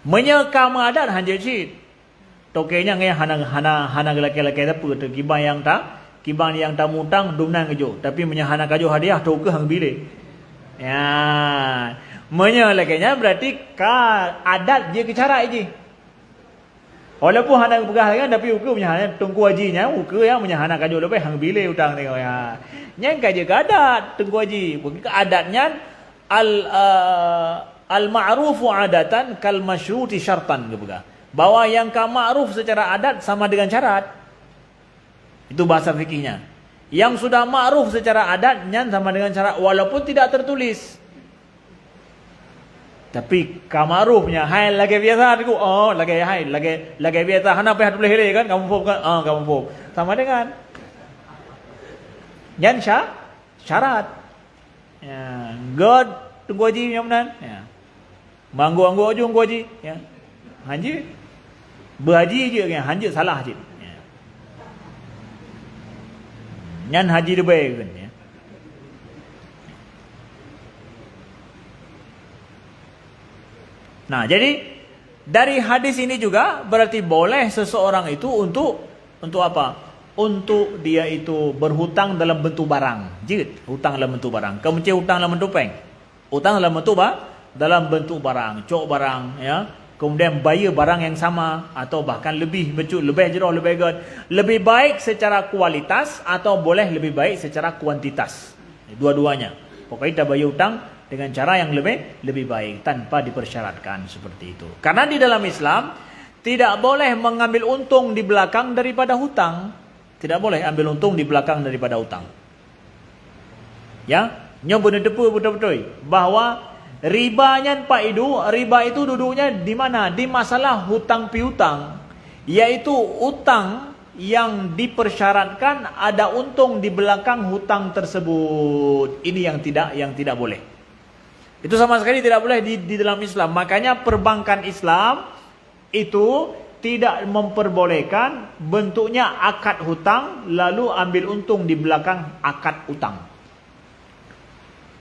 Menyekam adat hanya cit. Tokenya ngai hana laki-laki apa tu kibang yang tak mutang dumnan kejo. Tapi menyahana kajo hadiah toke hang bile. Ya, menyalakinya berarti adat je ke cara je. Walaupun hana pegah kan tapi uku punya hana tungku hajinya uku yang punya hana kajo lepas hang bile utang tengok ya. Nyang kaje ke adat tungku haji. Bagi ke adatnya al ma'rufu adatan kal masyruti syartan ke pegah. Bahwa yang ka ma'ruf secara adat sama dengan syarat. Itu bahasa fikihnya. Yang sudah ma'ruf secara adat nyan sama dengan syarat walaupun tidak tertulis. Tapi kamarufnya hai lagi biasa aku lagi hai lagi biasa hana apa boleh hele kan kamu faham kan kamu faham sama dengan nyan syarat ya god tunggu haji nyaman ya manggu aja tunggu haji ya haji berhaji je kan haji salah je ya. Nyan haji lebih kan ya. Nah, jadi dari hadis ini juga berarti boleh seseorang itu untuk apa? Untuk dia itu berhutang dalam bentuk barang. Jid, hutang dalam bentuk barang. Kamu cek hutang dalam bentuk peng. Hutang dalam bentuk dalam bentuk barang, cok barang ya. Kemudian bayar barang yang sama atau bahkan lebih becut, lebih jerah, lebih god. Lebih baik secara kualitas atau boleh lebih baik secara kuantitas. Dua-duanya. Pokoknya kita bayar hutang dengan cara yang lebih baik tanpa dipersyaratkan seperti itu. Karena di dalam Islam tidak boleh mengambil untung di belakang daripada hutang. Tidak boleh ambil untung di belakang daripada hutang. Ya, nyoba depu betul-betul bahwa ribanya Pak Idu, riba itu duduknya di mana? Di masalah hutang piutang, yaitu utang yang dipersyaratkan ada untung di belakang hutang tersebut. Ini yang tidak boleh. Itu sama sekali tidak boleh di dalam Islam. Makanya perbankan Islam itu tidak memperbolehkan bentuknya akad hutang lalu ambil untung di belakang akad hutang.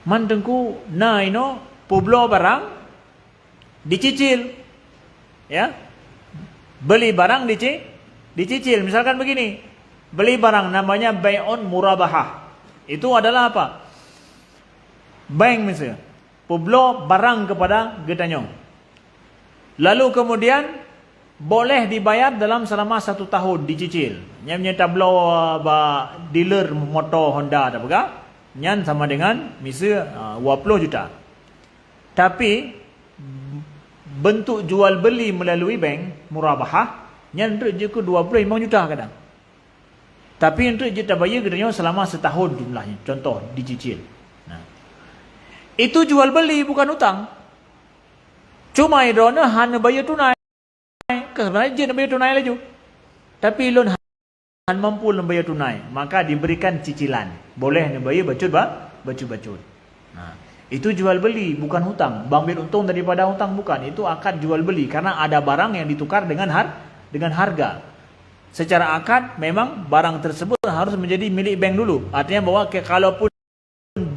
Mandengku ino publo barang dicicil. Ya. Beli barang dicicil. Misalkan begini. Beli barang namanya bai'un murabahah. Itu adalah apa? Bank misalnya. Publo barang kepada getanyong. Lalu kemudian boleh dibayar dalam selama 1 tahun dicicil. Nyamnya tablo dealer motor Honda tak apa? Nyan sama dengan misal 20 juta. Tapi bentuk jual beli melalui bank murabahah nyan untuk je ke 25 juta kadang. Tapi untuk je bayar getanyong selama setahun jumlahnya. Contoh dicicil. Itu jual beli bukan hutang. Cuma idona hanya bayar tunai. Sebenarnya dia bayar tunai laju. Tapi loan han mampu bayar tunai, maka diberikan cicilan. Boleh bayar bacut. Nah, itu jual beli bukan hutang. Ambil untung daripada hutang bukan. Itu akad jual beli karena ada barang yang ditukar dengan harga. Secara akad memang barang tersebut harus menjadi milik bank dulu. Artinya bahwa kalaupun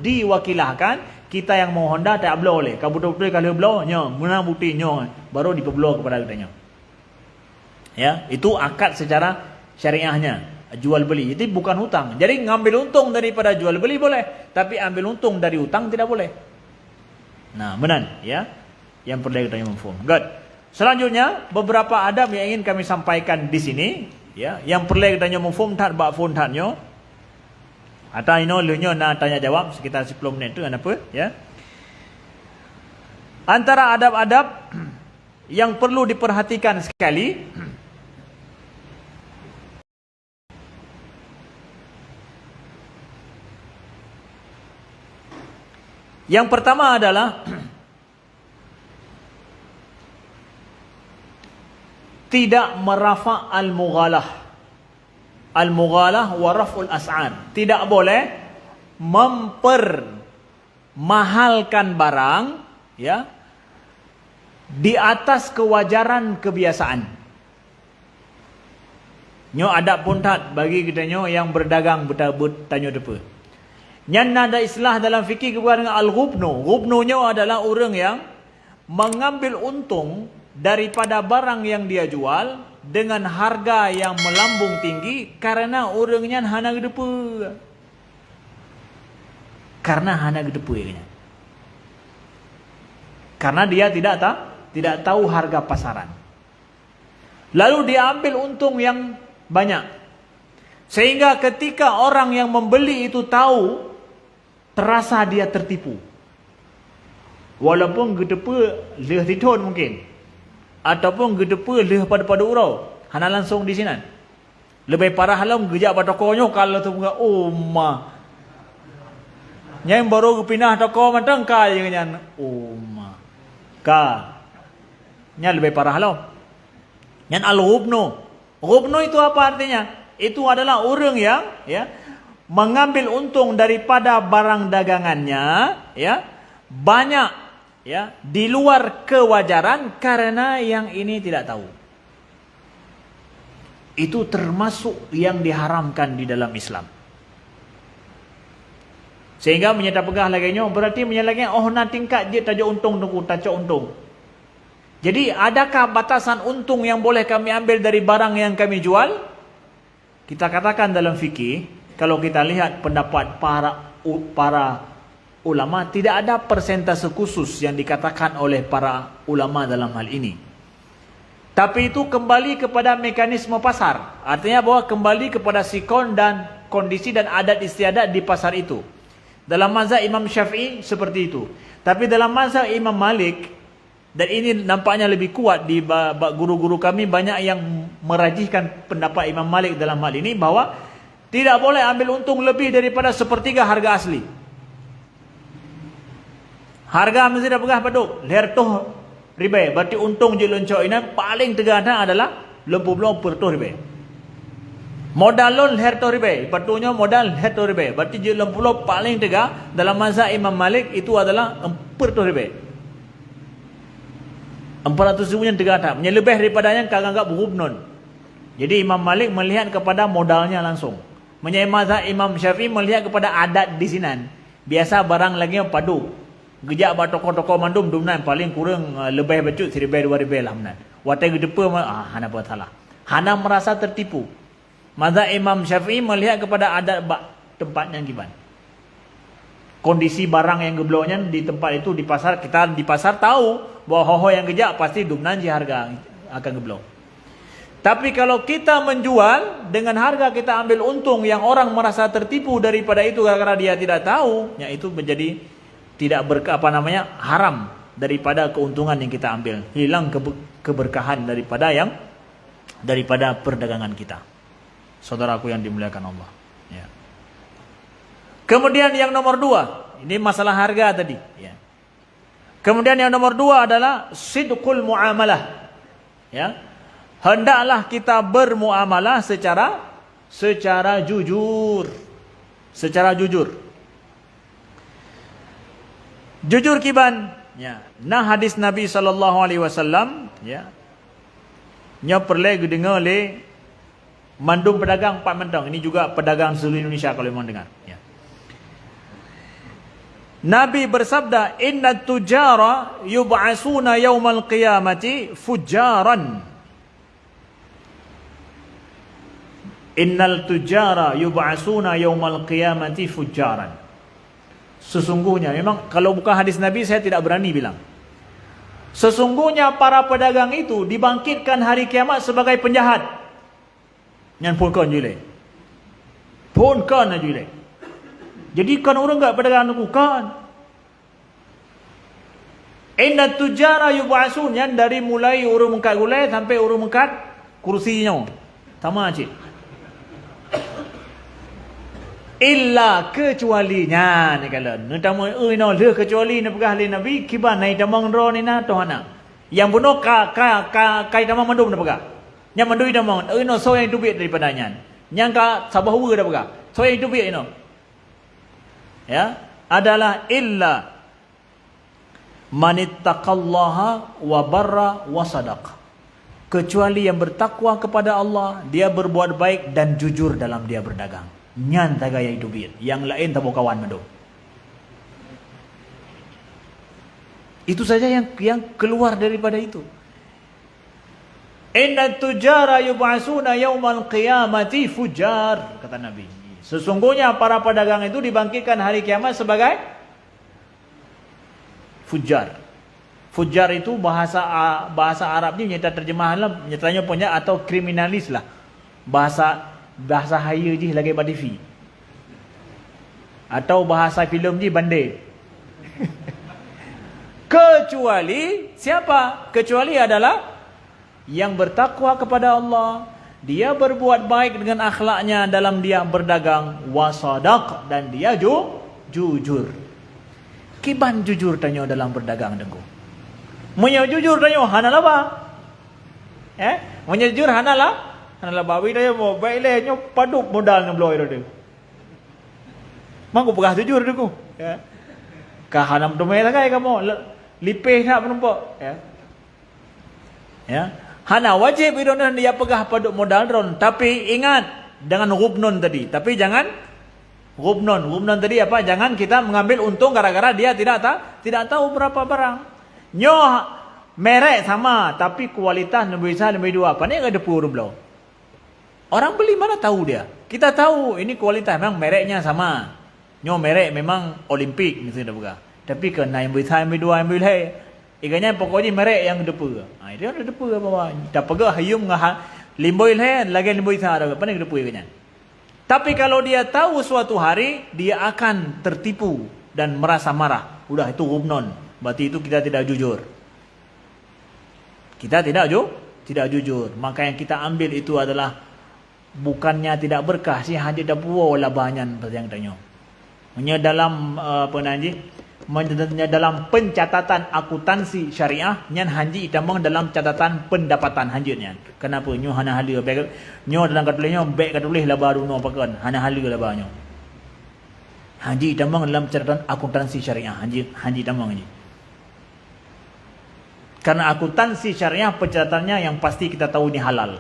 diwakilahkan kita yang mau Honda tak boleh. Kalau betul-betul kalau blow nyo, menang bukti nyo baru dipeblow kepada kitanya. Ya, itu akad secara syariahnya, jual beli. Itu bukan hutang. Jadi ngambil untung daripada jual beli boleh, tapi ambil untung dari hutang tidak boleh. Nah, benar ya. Yang perlu kita memfaham. Good. Selanjutnya beberapa adab yang ingin kami sampaikan di sini, ya. Yang perlu kita memfaham tak bak phone tatnyo. Atau lunyo nak tanya jawab sekitar 10 minit tu apa ya. Antara adab-adab yang perlu diperhatikan sekali yang pertama adalah tidak merafa' al-mughalah. Al-mughalah wa raf'ul as'ar. Tidak boleh mempermahalkan barang ya di atas kewajaran kebiasaan. Nyo ada pun tak bagi kita nyo yang berdagang bertanya depa. Nyan ada istilah dalam fikih kebuat dengan al-ghubnu. Ghubnu nyo adalah orang yang mengambil untung daripada barang yang dia jual dengan harga yang melambung tinggi karena orangnya hana depa. Karena hana depa ya. Karena dia tidak tahu harga pasaran. Lalu dia ambil untung yang banyak. Sehingga ketika orang yang membeli itu tahu, terasa dia tertipu. Walaupun gedepa leh titun mungkin. Ataupun gedepa leh pada urau. Hana langsung di sini. Lebih parah halam gejak pada tokonya kalau tu buka umma. Yang baru pindah toko matang kaya dengan umma. Ka. Nya lebih parah halam. Yang al-ghubnu. Ghubnu itu apa artinya? Itu adalah orang yang mengambil untung daripada barang dagangannya banyak di luar kewajaran karena yang ini tidak tahu. Itu termasuk yang diharamkan di dalam Islam. Sehingga menyata pegah laginya berarti menyalahkan na tingkat dia tajuk untung tunggu tajuk untung. Jadi adakah batasan untung yang boleh kami ambil dari barang yang kami jual? Kita katakan dalam fikih, kalau kita lihat pendapat para ulama, tidak ada persentase khusus yang dikatakan oleh para ulama dalam hal ini. Tapi itu kembali kepada mekanisme pasar. Artinya bahwa kembali kepada sikon dan kondisi dan adat istiadat di pasar itu. Dalam mazhab Imam Syafi'i seperti itu. Tapi dalam mazhab Imam Malik, dan ini nampaknya lebih kuat di guru-guru kami, banyak yang merajihkan pendapat Imam Malik dalam hal ini, bahwa tidak boleh ambil untung lebih daripada sepertiga harga asli. Harga mesti dah pegah paduk lertoh ribai. Berarti untung je loncok ini paling tegana adalah 50% ribai. Modal lon lertoh ribai. Patunya modal lertoh ribai. Berarti je 50 paling tegak dalam mazhab Imam Malik itu adalah 40 ribai. 400 ribu yang tegak. Lebih daripadanya kagak anggap berhubnon. Jadi Imam Malik melihat kepada modalnya langsung. Menyai mazhab Imam Syafi'i melihat kepada adat di sinan. Biasa barang lagi yang padu. Gejak ba toko-toko mandum dumnan paling kurang lebih becut 1,000-2,000 lah menan. Watai gedepa hana buat salah. Hana merasa tertipu. Mazhab Imam Syafi'i melihat kepada adat tempatnya gimana. Kondisi barang yang gebloknya di tempat itu di pasar, kita di pasar tahu bahwa hoho yang gejak pasti dumnan je harga akan geblok. Tapi kalau kita menjual dengan harga kita ambil untung yang orang merasa tertipu daripada itu karena dia tidak tahu, ya itu menjadi tidak haram daripada keuntungan yang kita ambil. Hilang keberkahan daripada perdagangan kita. Saudaraku yang dimuliakan Allah. Ya. Kemudian yang nomor 2, ini masalah harga tadi. Ya. Kemudian yang nomor 2 adalah sidqul muamalah. Ya. Hendaklah kita bermuamalah secara jujur. Secara jujur. Jujur kiban. Ya. Nah hadis Nabi SAW. Ya. Nya perlu dengar le mandum pedagang Pak Mentang. Ini juga pedagang seluruh Indonesia kalau memang dengar. Ya. Nabi bersabda, "Inna tujara yub'asuna yaumal qiyamati fujaran." Innal tujara yub'asuna yaumal qiyamati fujaran. Sesungguhnya, memang kalau bukan hadis Nabi saya tidak berani bilang. Sesungguhnya para pedagang itu dibangkitkan hari kiamat sebagai penjahat. Yang pun kan jule. Pun kan jule. Jadi kan orang enggak pedagang itu kan. Inna tujara yub'asun, yang dari mulai urung mengkat gulai sampai urung mengkat kursinya. Sama cik. Illa kecualinya ni kalau netamu no le kecuali ni pegah le Nabi kiban nai tamang ro ni na tohana. Yang bunuh kai tamang mandum na pegah. Yang mandui tamang no so yang dubit daripadanya. Yang ka sabah wu dah pegah. So yang dubit no. Ya, adalah illa manittaqallaha wa barra wa sadaq. Kecuali yang bertakwa kepada Allah, dia berbuat baik dan jujur dalam dia berdagang. Nyan ta gaya hidup dia. Yang lain tak mau kawan mendo. Itu saja yang keluar daripada itu. Inna tujara yub'asuna yaumal qiyamati fujar, kata Nabi. Sesungguhnya para pedagang itu dibangkitkan hari kiamat sebagai fujar. Fujar itu bahasa Arabnya nyata terjemahan lah, nyatanya punya atau kriminalis lah. Bahasa haya je lagi pada fi. Atau bahasa filem je bandar. Kecuali siapa? Kecuali adalah yang bertakwa kepada Allah, dia berbuat baik dengan akhlaknya dalam dia berdagang, wasadaq, dan dia jujur. Kiban jujur tanya dalam berdagang dengku. Munya jujur tanya hanal apa? Munya jujur hanal bawi tanya mau baik le nyo paduk modal nyo bloy dia. Mangko pegah jujur dengku. Ya. Ka hanam domai lah kai kamu. Lipih nak penempok. Ya. Hana wajib idonan dia pegah paduk modal dron, tapi ingat dengan rubnon tadi. Tapi jangan rubnon tadi apa? Jangan kita mengambil untung gara-gara dia tidak tahu berapa barang. Nyo merek sama, tapi kualitas nombor 1, nombor 2 apa ni ada pur belau. Orang beli mana tahu dia? Kita tahu ini kualitas memang mereknya sama. Nyo merek memang Olimpik misalnya pegah. Tapi kena nombor 1, nombor 2, nombor 3. Iganya pokoknya merek yang depa. Dia ada depa bawah. Dah pegah hayum ngah limboi le lagi limboi sa ada. Pandai depa iganya. Tapi kalau dia tahu suatu hari dia akan tertipu dan merasa marah. Udah itu rubnon. Berarti itu kita tidak jujur. Kita tidak jujur. Maka yang kita ambil itu adalah bukannya tidak berkah sih, hanya dah puas lah banyak yang tanya. Hanya dalam apa nanti? Dalam pencatatan akuntansi syariah nyan hanji itamang dalam catatan pendapatan hanjutnya. Kenapa nyo hana hala beg nyo dalam katulihnya beg katulih lah baru no pakan hana hala lah banyo. Hanji itamang dalam catatan akuntansi syariah hanji itamang ni. Karena akuntansi syariah pencatatannya yang pasti kita tahu ni halal.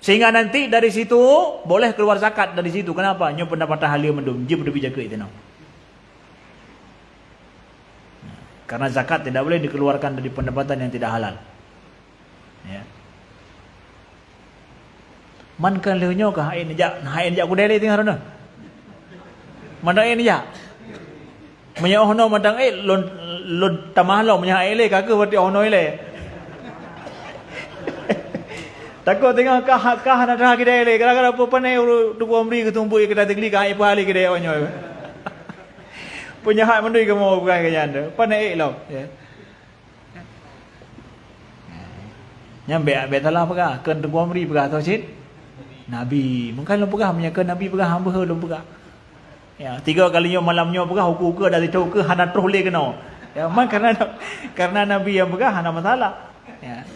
Sehingga nanti dari situ boleh keluar zakat dari situ. Kenapa? Nyo pendapatan halia mendum je berdua jaga itu no. Karena zakat tidak boleh dikeluarkan dari pendapatan yang tidak halal. Ya. Man kan leunyo ka hain ja ku dele ting haruna. Mandang ini ja. Menya ohno mandang lon tamah lo menya ele ka ke berarti ohno ele. Takut tengah ka hana dah ki dele gara-gara apa panai tu amri ke tumpu ke dategli ka ai pali ke de onyo. Punya hak mendui ke mau bukan kaya anda. Pandai lo. Nyambe salah pegah. Ken tengku amri pegah atau cid. Nabi. Mungkin lo pegah. Ken Nabi pegah. Hamba lo pegah. Ya, 3 kalinya malamnya pegah. Huku ke dari tahu ke. Hana terus le kena. Ya, man karena Nabi yang pegah. Hana masalah. Ya.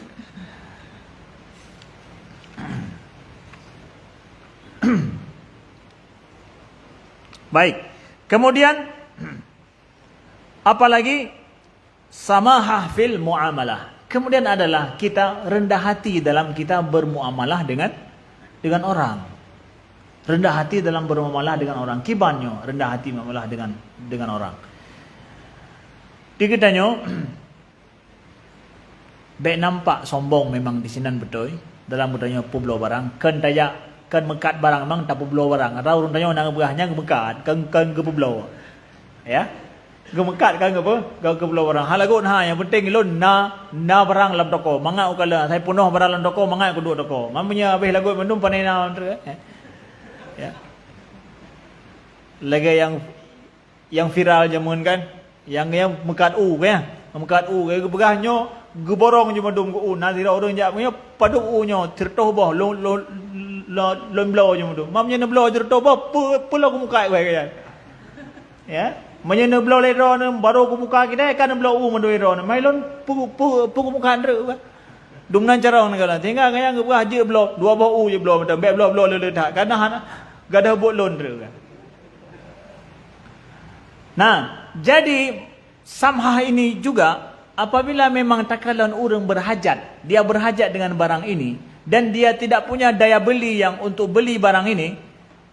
Baik. Kemudian apalagi samahah fil muamalah. Kemudian adalah kita rendah hati dalam kita bermuamalah dengan orang. Rendah hati dalam bermuamalah dengan orang. Kibanyo rendah hati muamalah dengan orang. Dikitanya baik nampak sombong memang di sinan betul dalam bertanya publo barang kan tayak kan mekat barang memang tak publo barang atau orang tanya nak berahnya mekat kan ke publo. Ya. Gemekat kan apa? Kau ke pulau barang. Halagut ha yang penting lon na barang dalam toko. Mangat ukala saya penuh barang dalam toko, mangat aku duduk toko. Mamanya habis lagut mendum pandai na ya. Lagi yang viral jamun kan, yang mekat kan. Mekat ke begahnya geborong je mendum ke na tira orang jak punya paduk nyo tertoh bah lon blow je mendum. Mamanya na blow tertoh bah pulau ke muka kan. Ya. Menyena belau lero baru ku muka kita kan belau mandoi ro mai lon pu muka andre dum nan carong negala tinggal kaya ke haji belau 2 bau je belau macam belau le tak karena gadah bot lon re kan. Nah, jadi samhah ini juga apabila memang takalan orang berhajat, dia berhajat dengan barang ini, dan dia tidak punya daya beli yang untuk beli barang ini,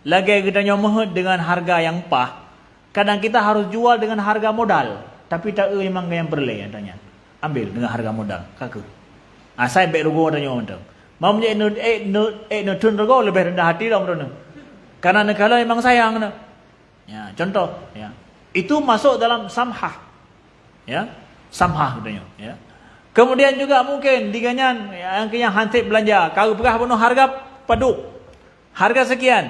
lagi kita mahal dengan harga yang pah, kadang kita harus jual dengan harga modal, tapi tak memang yang berleh tanya, ambil dengan harga modal, kakak. Saya baik rugo tanya macam. Mau menjadi no tun rugo lebih rendah hati dah macam. Karena negara memang sayang na. Ya, contoh, ya. Itu masuk dalam samhah. Ya, samhah katanya, ya. Kemudian juga mungkin diganyan yang hansip belanja, kalau pegah penuh harga paduk. Harga sekian.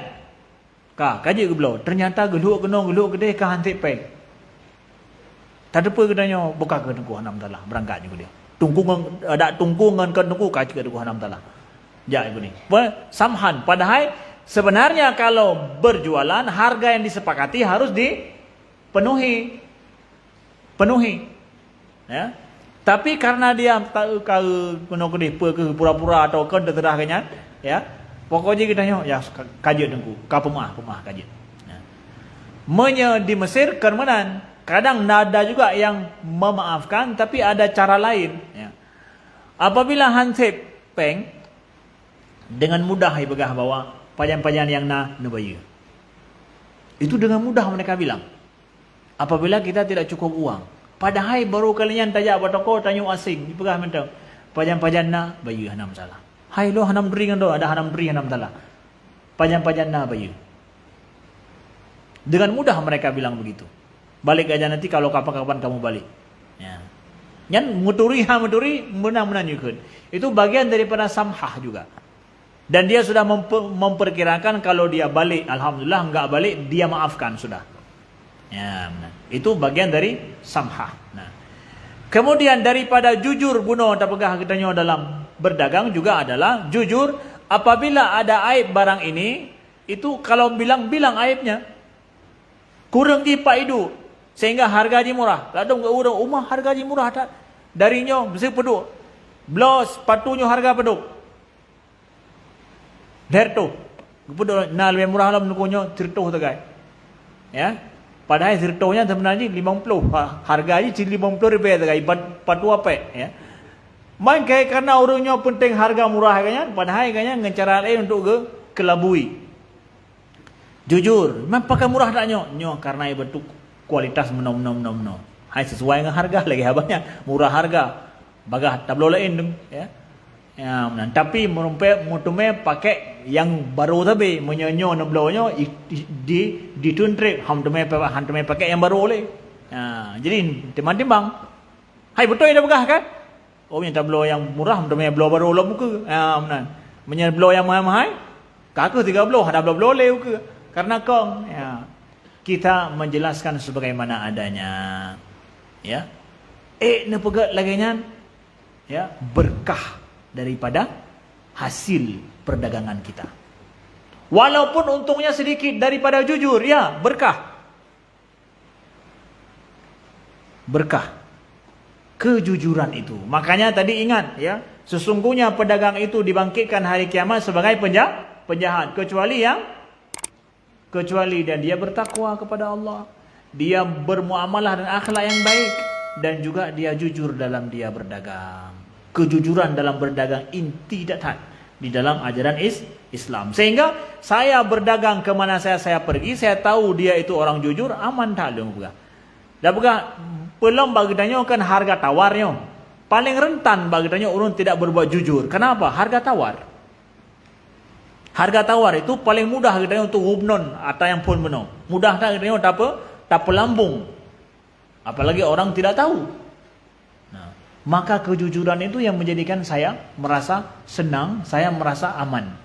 Kah, kaji ke belau. Ternyata geluk gede ke hansip peng. Tak ada apa katanya, buka ke tengku hanam talah, berangkat juga dia. Tungkungan ke tengku kaji ke tengku hanam talah. Ya, ibu ni. Samhan, padahal sebenarnya kalau berjualan, harga yang disepakati harus dipenuhi. Ya. Tapi karena dia tak pura-pura atau terahnya, ya. Pokoknya kita ya kaji dengku, pemah kaji. Ya. Di Mesir kemudian kadang ada juga yang memaafkan, tapi ada cara lain. Ya. Apabila hansip peng dengan mudah ibegah bawa pajan-pajan yang nebaya. Itu dengan mudah mereka bilang. Apabila kita tidak cukup uang. Padahal baru kalian tajak batoko tanya asing. Dipegah mentang. Pajan-pajan na bayu hanam salah. Hai lo hanam dering do ada hanam dering hanam salah. Pajan-pajan na bayu. Dengan mudah mereka bilang begitu. Balik aja nanti kalau kapan-kapan kamu balik. Ya. Yang muturi menang-menang juga. Itu bagian daripada samhah juga. Dan dia sudah memperkirakan kalau dia balik, alhamdulillah, enggak balik, dia maafkan sudah. Ya, itu bagian dari samhah. Nah, kemudian daripada jujur bunuh tak pegah kitanya dalam berdagang juga adalah jujur apabila ada aib barang ini, itu kalau bilang aibnya. Kurang di pak itu sehingga harga di murah. Ladung ke orang rumah harga di murah tak. Darinya mesti peduk. Blos patunya harga peduk. Derto. Peduk na lebih murah lah menukunya tirtoh tagai. Ya. Padahal tirtohnya sebenarnya 50. Harganya 50 ribu tagai patu apa ya. Main kayak karena orangnya penting harga murah kayaknya, padahal kayaknya ngecara lain untuk kelabui. Jujur, memang pakai murah tak nyo karena bentuk kualitas menom. Hai sesuai dengan harga lagi habanya, murah harga. Bagah tablo lain ya. Ya, tapi mutume pakai yang baru tapi menyonyo neblonya di tuntrip hamtume pakai yang baru oleh. Ya, jadi timbang. Hai betul ida bagah kan? Oh yang tablo yang murah hamtume blo baru lo muka. Ya, benar. Menyel blo yang mahal-mahal. Kakak 3 blo, ada blo le ke. Karena kong, ya, kita menjelaskan sebagaimana adanya, ya, nepegat laginya, ya, berkah daripada hasil perdagangan kita. Walaupun untungnya sedikit daripada jujur, ya, berkah, kejujuran itu. Makanya tadi ingat, ya, sesungguhnya pedagang itu dibangkitkan hari kiamat sebagai penjahat, kecuali dan dia bertakwa kepada Allah, dia bermuamalah dan akhlak yang baik, dan juga dia jujur dalam dia berdagang. Kejujuran dalam berdagang inti datang di dalam ajaran Islam. Sehingga saya berdagang kemana saya pergi, saya tahu dia itu orang jujur, aman tak dong buka. Dan buka belum bagi tanya kan harga tawarnya paling rentan bagi tanya orang tidak berbuat jujur. Kenapa? Harga tawar. Harga tawar itu paling mudah kita untuk hubnon atau yang pun benar. Mudah tak kita tak pelambung. Apalagi orang tidak tahu. Nah, maka kejujuran itu yang menjadikan saya merasa senang, saya merasa aman.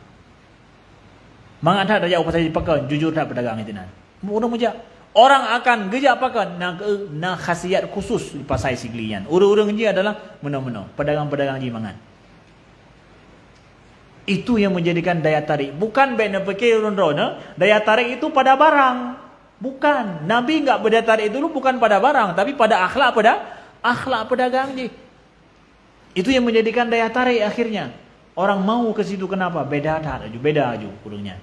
Mangata ada jauh pasal dipakai jujur tak pedagang itu nan. Orang muja. Orang akan gejak pakai na khasiat khusus di pasai siglian. Orang-orang ini adalah benar-benar pedagang-pedagang jimangan. Itu yang menjadikan daya tarik. Bukan benda fikir urun-urun. Daya tarik itu pada barang. Bukan. Nabi enggak berdaya tarik dulu bukan pada barang. Tapi pada akhlak pedagang je. Itu yang menjadikan daya tarik akhirnya. Orang mau ke situ kenapa? Beda aja kurangnya.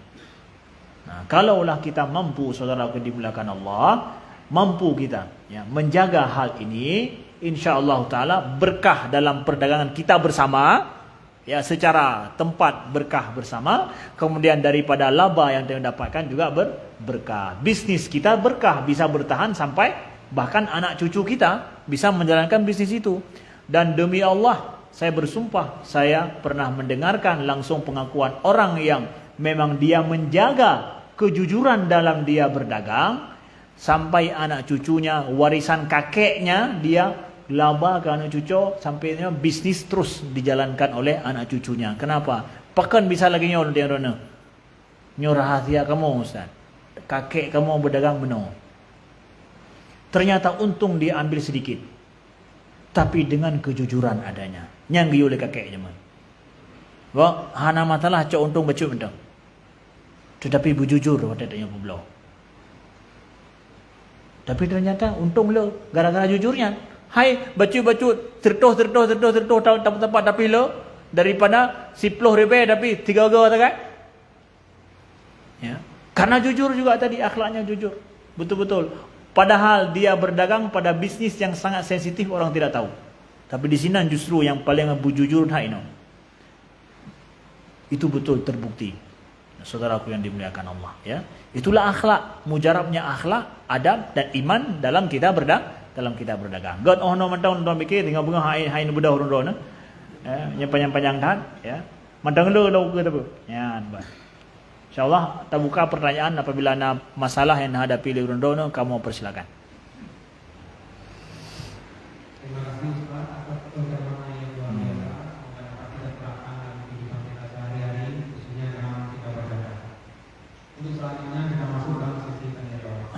Nah, kalaulah kita mampu, saudara dimulakan Allah, mampu kita ya, menjaga hal ini, insyaallah taala berkah dalam perdagangan kita bersama, ya, secara tempat berkah bersama, kemudian daripada laba yang kita dapatkan juga berkah. Bisnis kita berkah, bisa bertahan sampai bahkan anak cucu kita bisa menjalankan bisnis itu. Dan demi Allah, saya bersumpah, saya pernah mendengarkan langsung pengakuan orang yang memang dia menjaga kejujuran dalam dia berdagang, sampai anak cucunya, warisan kakeknya dia laba ke anak cucu, sampainya bisnis terus dijalankan oleh anak cucunya. Kenapa? Pakan bisa lagi nyor dia rona. Nyor rahasia kamu Ustaz. Kakek kamu berdagang benar. Ternyata untung dia ambil sedikit. Tapi dengan kejujuran adanya. Nyanggi oleh kakeknya mah. Wah, hana matalah cok untung bacu betul. Tetapi bujujur pada tanya peblo. Tapi ternyata untung lo gara-gara jujurnya. Hai bacu tertoh tempat tapi lo daripada 10 ribu tapi 3 tak kan? Ya. Karena jujur juga tadi, akhlaknya jujur. Betul-betul. Padahal dia berdagang pada bisnis yang sangat sensitif, orang tidak tahu. Tapi di sini justru yang paling bujujur haino. Itu betul terbukti. Saudaraku yang dimuliakan Allah, ya. Itulah akhlak, mujarabnya akhlak, adab dan iman dalam kita berdagang. God oh no mantau no mikir tinggal bunga hai budak urun na. Yang panjang-panjang tahan, ya. Mandang lu ke tu. Ya, baik. Insyaallah kita buka pertanyaan apabila ada masalah yang hadapi urun dono, kamu persilakan. Terima kasih Ustaz atas pencerahan yang luar biasa dapat kita terapkan dalam kehidupan kita sehari-hari, khususnya dalam kita berdagang. Untuk selanjutnya kita masuk dalam sesi tanya jawab.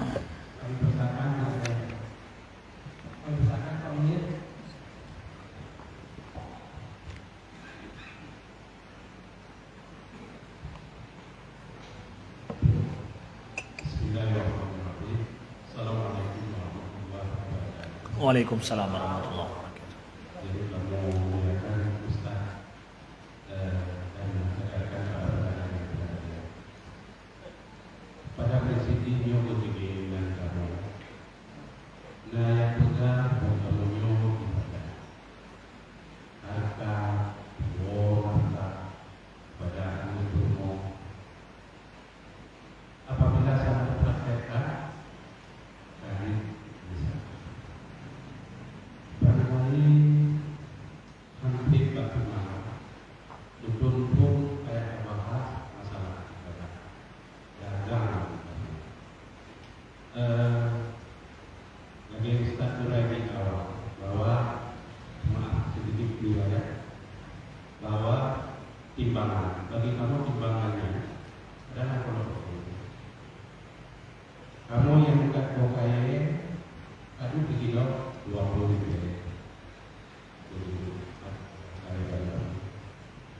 Kami persilakan Pak Munir. Bismillahirrahmanirrahim. Assalamualaikum warahmatullahi wabarakatuh. Waalaikumsalam warahmatullahi wabarakatuh. Jadi kami memuliakan Ustaz dan mengajarkan kepada pada prinsip ini untuk dengan kamu. Nah yang benar kamu ibadah. Harta, harta pada anutmu. Apabila saya berpraktekkan, kami bisa. Barangkali hampir bagi mana duduk kayak bahas masalah ibadah, dagang. Lagi Ustaz Turai di awal bahwa maaf sedikit dulu ya, bahwa timbangan bagi kamu timbangannya adalah kalau kamu yang buka kokain, aduh kilo 20 ribu.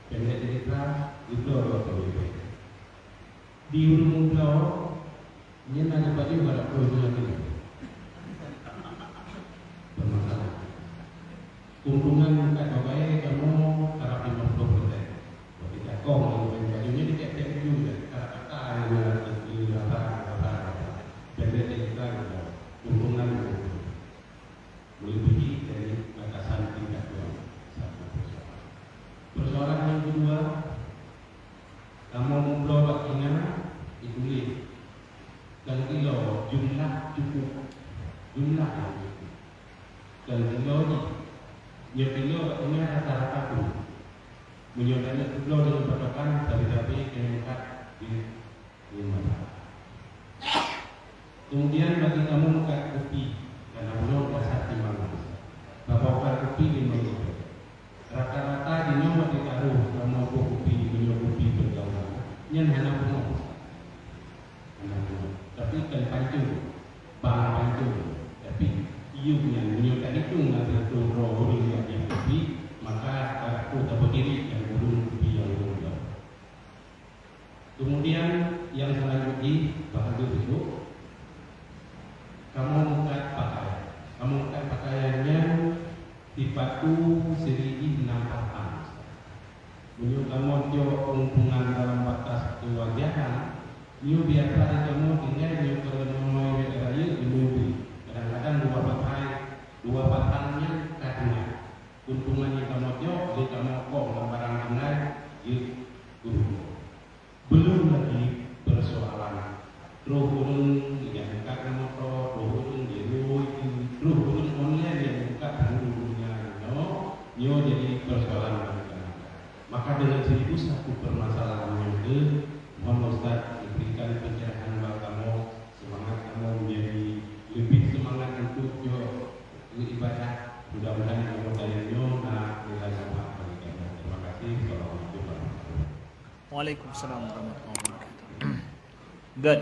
Pendek cerita, itu 20 ribu. Di ujung pulau, ini ada baju pada pulau lagi. Bermasalah. Keuntungan buka kokain kamu harap 50%. Tapi cakong, bajunya dikek-kek juga. Kata-kata pendek cerita keuntungan melebihi dari batasan tingkat satu persoalan. Persoalan yang kedua, kamu memblok ingat ditulis dan kilo jumlah cukup jumlah dan kilo ni kilo ini rata-rata pun menyodanya kilo dengan patokan tapi kemudian di mana. Kemudian bagi kamu buka kopi karena belum dasar timbangan. Bapak buka kopi di mana? Rata-rata di nyawa ditaruh kamu buka kopi di kopi berjauhan. Yang hanya penuh. Tapi kan pancung, bahan pancung. Tapi iunya menyukai itu nggak tertutup yang kopi, maka aku tak berdiri yang belum kopi yang belum. Kemudian yang selanjutnya bahagia itu. Kamu bukan pakaiannya dipatu seri 6 patang. Menurut kamu jawab penghubungan dalam batas kewajahan, new biasa kamu tinggal new kalau mau raya dimubi. Kadang-kadang dua patangnya urun yang buka motor, urun urun online yang buka dulunya nyo jadi persoalan mereka. Maka dengan 1001 permasalahan itu, mohon Ustaz diberikan pencerahan buat kamu, semangat kamu menjadi lebih semangat untuk ibadah. Mudah-mudahan kamu dayanya nilai sama bagi kamu. Terima kasih. Assalamualaikum warahmatullahi wabarakatuh. Waalaikumsalam warahmatullahi wabarakatuh. Good.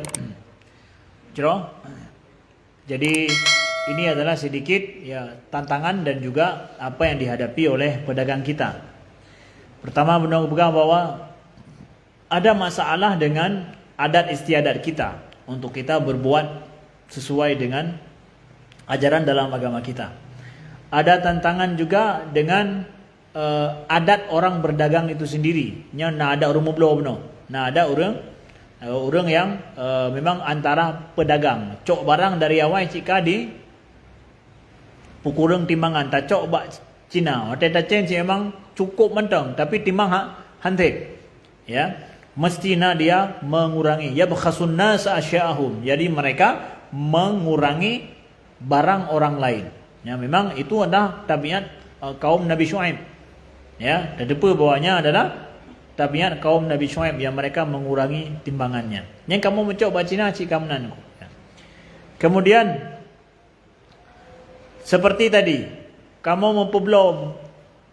Jero. Jadi ini adalah sedikit ya tantangan dan juga apa yang dihadapi oleh pedagang kita. Pertama, benar pegang bahwa ada masalah dengan adat istiadat kita untuk kita berbuat sesuai dengan ajaran dalam agama kita. Ada tantangan juga dengan adat orang berdagang itu sendiri. Nya ada orang mublo benar. Nah ada orang yang memang antara pedagang cok barang dari awal cika di pukurang timbangan tak cok bak Cina. Waktu tak memang cukup mentang tapi timbang hantik. Ya, mestinya dia mengurangi. Ya bakhasun nas asya'ahum. Jadi mereka mengurangi barang orang lain. Ya, memang itu adalah tabiat kaum Nabi Syuaib. Ya, dan depa bawahnya adalah tabiat kaum Nabi Syuaib yang mereka mengurangi timbangannya. Yang kamu mencoba Cina cik kamnan. Ya. Kemudian seperti tadi, kamu mempublom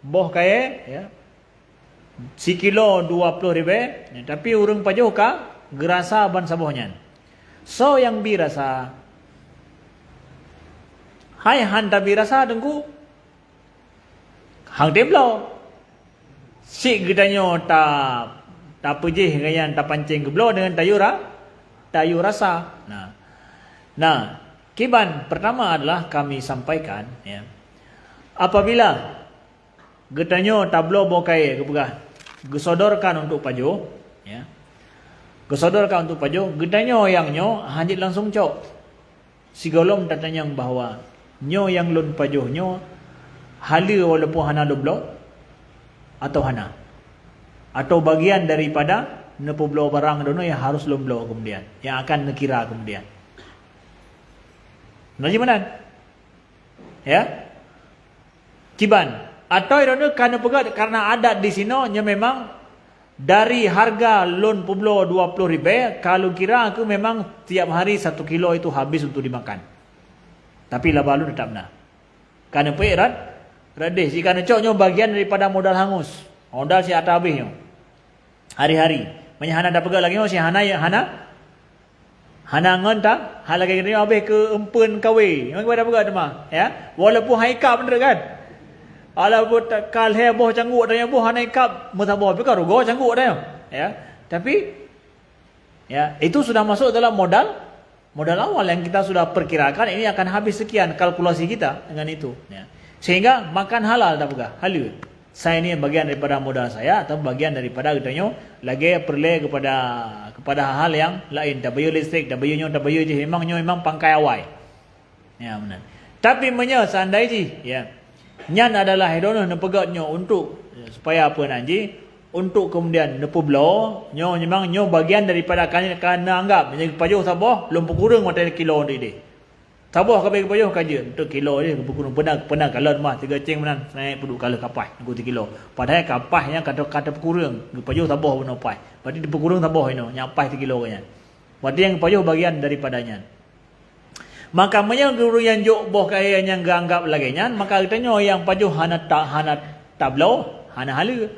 boh kaya ya. Sekilo 20 ribu, ya, tapi urang pajuh ka gerasa ban sabohnya. So yang birasa hai han tabi rasa dengku hang deblo si gedanyo ta pejih gayan ta pancing geblo dengan tayu rasa. Nah kiban pertama adalah kami sampaikan ya, apabila gedanyo tablo bokai kepegah gesodorkan untuk pajo ya, gesodorkan untuk pajo gedanyo yang nyo hanjit langsung cok sigolom tatanyang bahwa nyo yang lun pajuh nyo hala walaupun hana lublo atau hana atau bagian daripada nepublo barang dono yang harus lublo kemudian yang akan nekira kemudian. Naji manan ya kiban atau dono kana pegat karena adat di sino nya memang dari harga lun publo 20 ribu kalau kira aku memang tiap hari 1 kilo itu habis untuk dimakan. Tapi lah balu tetap nak. Karena perat, radeh. Jika necoknya bagian daripada modal hangus. Modal si atas habisnya. Hari-hari. Banyak hana dah pegang lagi. Si hana ngon tak? Hal lagi ni habis ke empen kawe. Memang pada pegang mah. Ya. Walaupun haikap bener kan. Walaupun kal heboh cangguk dan heboh hana haikap. Mutabah pegang rugo cangguk dah. Ya. Tapi ya itu sudah masuk dalam modal awal yang kita sudah perkirakan ini akan habis sekian kalkulasi kita dengan itu ya. Sehingga makan halal tak pegah halal saya ini bagian daripada modal saya atau bagian daripada katanya lagi perle kepada hal-hal yang lain tak bayar listrik tak bayar je memang pangkai awai ya benar. Tapi seandainya ya nyan adalah hedono nepegatnya untuk supaya apa nanti untuk kemudian nepublo nyo memang nyo bagian daripada kana anggap menjadi pajuh saboh lumpu kurang mata kilo dia saboh kabeh pajuh kaje untuk kilo dia lumpu kurang pernah kalau mah 3 ceng menan naik peduk kala kapas ngku 3 kilo padahal kapasnya kata kurang pajuh saboh beno pai berarti di kurang saboh ino nyapai 3 kilo nya berarti yang pajuh bagian daripadanya. Maka guru yang jok boh kaya yang anggap lagi nya maka katanya yang pajuh hana tablo hana halu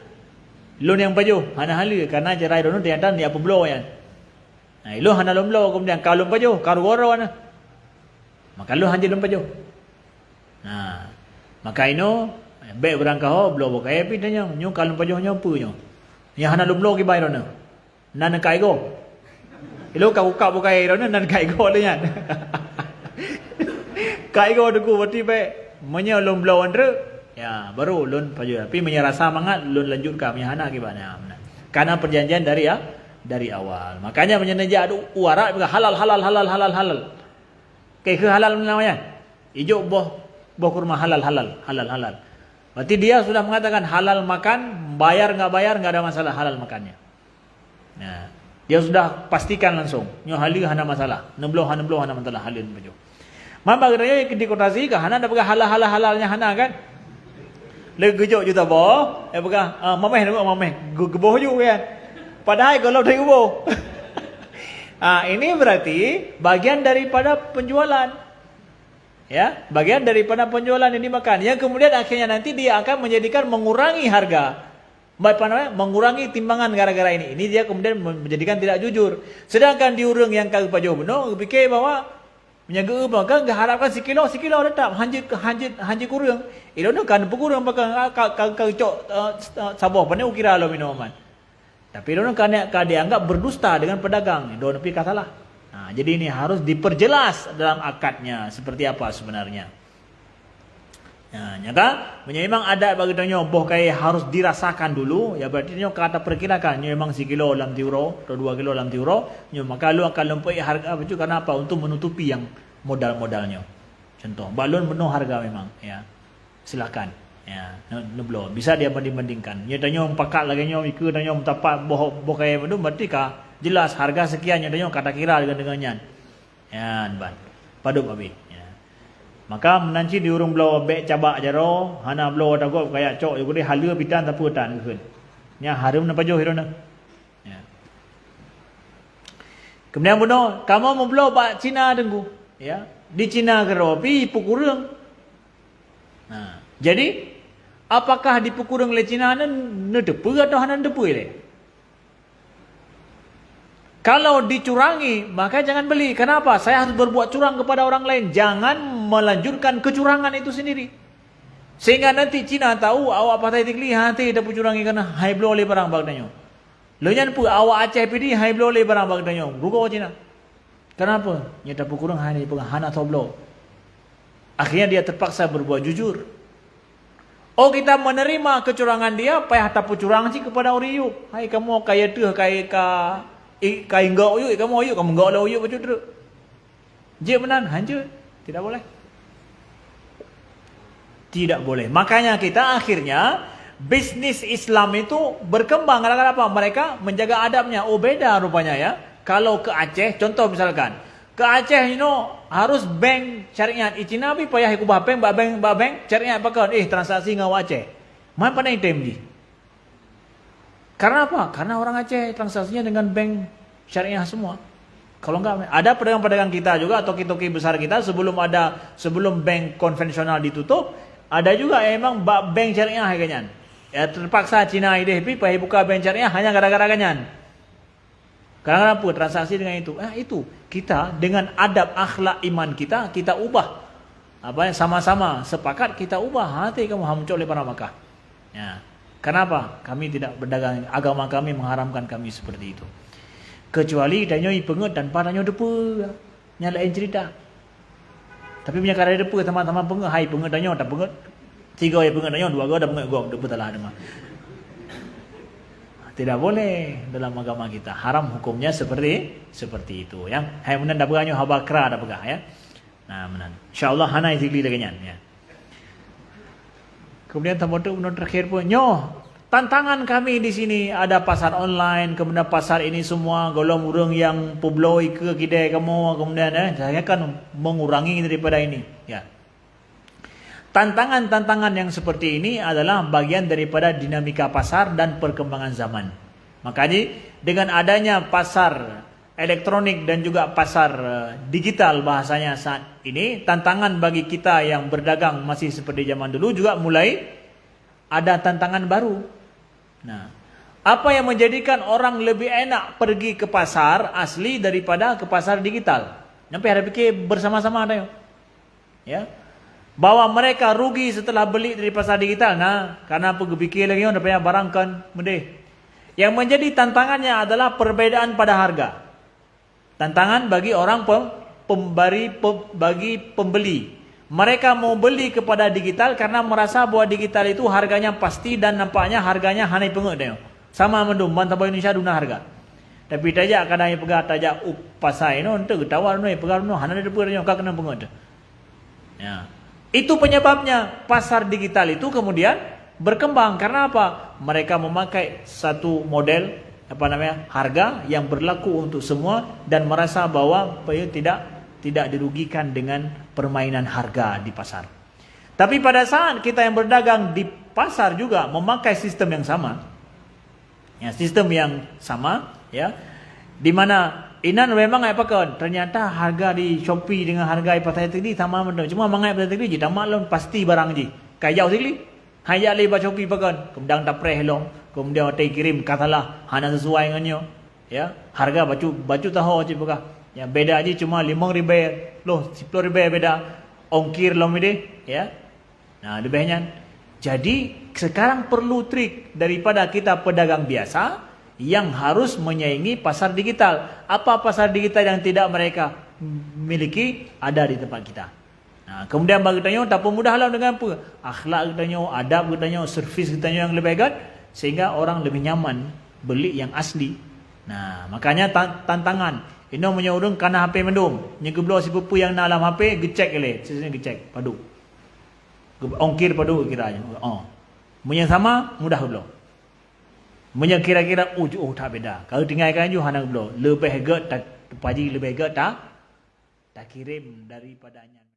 lun yang pajuh hana halu karena cerai dono tiada ni apa blow yan. Nah, lu hana lum blow kemudian kalau pajuh karugoro ana. Maka lu hanjil lum pajuh. Nah, maka ino be berangkah blow bokai pi tanya nyu kalau pajuh nyu pu nyu. Nya hana lum blow ki bai dono. Nan kai go. Ilo ka uka bokai dono nan kai go le yan. Kai go deku berarti be menye lum blow andre ya baru lun pajuh tapi menyerasa mangat lun lanjutkan hana gimana karena perjanjian dari awal makanya menyeneja adu uarat halal kayak ke halal namanya ijo boh kurma halal berarti dia sudah mengatakan halal makan bayar nggak ada masalah halal makannya. Nah Dia sudah pastikan langsung. Nyo hala hana masalah. Nebloh hana masalah halin baju. Mamba katanya di kota sini kah hana dah pegang halalnya hana kan? Le gejok juta boh. Pegang mameh tengok mameh. Geboh ju kan. Padahal kalau dari geboh. Ini berarti bagian daripada penjualan. Ya, bagian daripada penjualan ini makan. Yang kemudian akhirnya nanti dia akan menjadikan mengurangi harga. Apa namanya? Mengurangi timbangan gara-gara ini. Ini dia kemudian menjadikan tidak jujur. Sedangkan di urang yang kau pajo benar, fikir bahawa menjaga maka harapkan sekilo tetap hanjit kurang. Itu kan pengurang bakal kau cok sabah pandai ukira lo minuman. Tapi itu kan dianggap berdusta dengan pedagang. Itu tapi katalah. Jadi ini harus diperjelas dalam akadnya seperti apa sebenarnya. Nyata memang ada bagi tanya boh kayak harus dirasakan dulu. Ya berarti nyo kata perkirakan nyo memang sekilo dalam euro atau 2 kilo dalam euro. Nyo maka lu akan lempui harga apa tu kenapa untuk menutupi yang modal-modalnya. Contoh balon penuh harga memang ya. Silakan. Ya, neblo bisa dia banding-bandingkan. Nyo tanya pakat lagi nyo ikut tanya tapak boh kayak bedu berarti kah jelas harga sekian nyo tanya kata kira dengan ya ban. Padup abi. Maka menanci di urung belau bek cabak jaro hana belau takut kayak cok yo gede halu pitan tapi tan keun nya harum na pajo hirona ya kemudian buno kamu mau belau bak Cina dengku ya di Cina gero pi pukurung jadi apakah di pukurung le Cina ne depu atau hana depu le kalau dicurangi, maka jangan beli. Kenapa? Saya harus berbuat curang kepada orang lain. Jangan melanjutkan kecurangan itu sendiri. Sehingga nanti Cina tahu awak patai tikli hati dah curangi karena hai blow oleh barang bagdanyo. Leunyan pu awak Aceh pidi hai blow oleh barang bagdanyo. Rugo Cina. Kenapa? Nyata pukurang hanya pegang hana atau blow. Akhirnya dia terpaksa berbuat jujur. Oh kita menerima kecurangan dia, payah tapu curang sih kepada orang yuk. Hai kamu kaya tu kaya kai enggak uyuk kamu uyuk kamu enggak lah uyuk betul tu. Je menan hancur. Tidak boleh. Tidak boleh. Makanya kita akhirnya bisnis Islam itu berkembang gara-gara apa? Mereka menjaga adabnya. Oh beda rupanya ya. Kalau ke Aceh contoh misalkan ke Aceh harus bank syariat. Cina bi payah ikut bank syariat pakai transaksi ngau Aceh. Mana pandai tem di? Karena apa? Karena orang Aceh transaksinya dengan bank syariah semua. Kalau enggak, ada pedagang-pedagang kita juga atau toki-toki besar kita sebelum bank konvensional ditutup, ada juga emang bank syariah kayaknya. Ya terpaksa Cina ide pi buka bank syariah hanya gara-gara kanyan. Karena apa? Transaksi dengan itu. Itu kita dengan adab akhlak iman kita ubah. Apa sama-sama sepakat kita ubah hati kamu hancur oleh para Makkah. Ya. Kenapa? Kami tidak berdagang. Agama kami mengharamkan kami seperti itu. Kecuali danyoi pengut dan padanya depu. Nyalain cerita. Tapi punya kada depu teman-teman pengut. Hai pengut danyo tak pengut. 3 ya pengut danyo, 2 dah pengut gom depu telah ada mah. Tidak boleh dalam agama kita. Haram hukumnya seperti itu. Yang hai menan dah peganyo habakra dah pegah ya. Nah menan. Insyaallah hana izikli laganyan ya. Kemudian tamu-tamu terakhir pun, tantangan kami di sini ada pasar online, kemudian pasar ini semua golong urang yang publoi ke kedai kamu, kemudian saya akan mengurangi daripada ini. Ya. Tantangan-tantangan yang seperti ini adalah bagian daripada dinamika pasar dan perkembangan zaman. Makanya dengan adanya pasar elektronik dan juga pasar digital bahasanya saat ini, tantangan bagi kita yang berdagang masih seperti zaman dulu juga mulai ada tantangan baru. Nah, apa yang menjadikan orang lebih enak pergi ke pasar asli daripada ke pasar digital? Sampai ada fikir bersama-sama ada ya. Bahwa mereka rugi setelah beli dari pasar digital. Nah, karena apa fikir lagi udah banyak barang kan mendeh. Yang menjadi tantangannya adalah perbedaan pada harga. Tantangan bagi orang bagi pembeli. Mereka mau beli kepada digital karena merasa bahwa digital itu harganya pasti dan nampaknya harganya hanai pengut dia. Sama mendum bantaba Indonesia duna harga. Tapi tajak kadang yang pegang tajak pasai untuk tawar pegang hana ada punya kena pengut. Ya. Itu penyebabnya pasar digital itu kemudian berkembang karena apa? Mereka memakai satu model harga yang berlaku untuk semua dan merasa bahwa tidak dirugikan dengan permainan harga di pasar. Tapi pada saat kita yang berdagang di pasar juga memakai sistem yang sama, ya, sistem yang sama, ya, di mana inan memang ternyata harga di Shopee dengan harga di pasar tadi sama benda. Cuma mangai pasar tadi je tamak lon pasti barang je. Kaya sekali. Hayat li ba Shopee pakan. Kemudian tak preh long. Kemudian hotel kirim katalah hana sesuai dengannya. Ya, harga baju tahu je pakai. Ya, beda aja cuma 5 loh 10 ribu beda. Ongkir lom ide, ya. Nah, lebihnya. Jadi sekarang perlu trik daripada kita pedagang biasa yang harus menyaingi pasar digital. Apa pasar digital yang tidak mereka miliki ada di tempat kita. Nah, kemudian bagi tanya tak pemudahlah dengan apa? Akhlak kita tanya, adab kita tanya, servis kita tanya yang lebih baik sehingga orang lebih nyaman beli yang asli. Nah, makanya tantangan. Ini menyurung kana HP mendung. Nyegeblo si pupu yang dalam HP gecek ele, sesnya gecek padu. Ongkir padu kiranya. Punya sama mudah belum. Punya kira-kira tak beda. Kalau tinggalkan ju hana belum. Lebih get tak paji lebih get tak kirim daripadanya.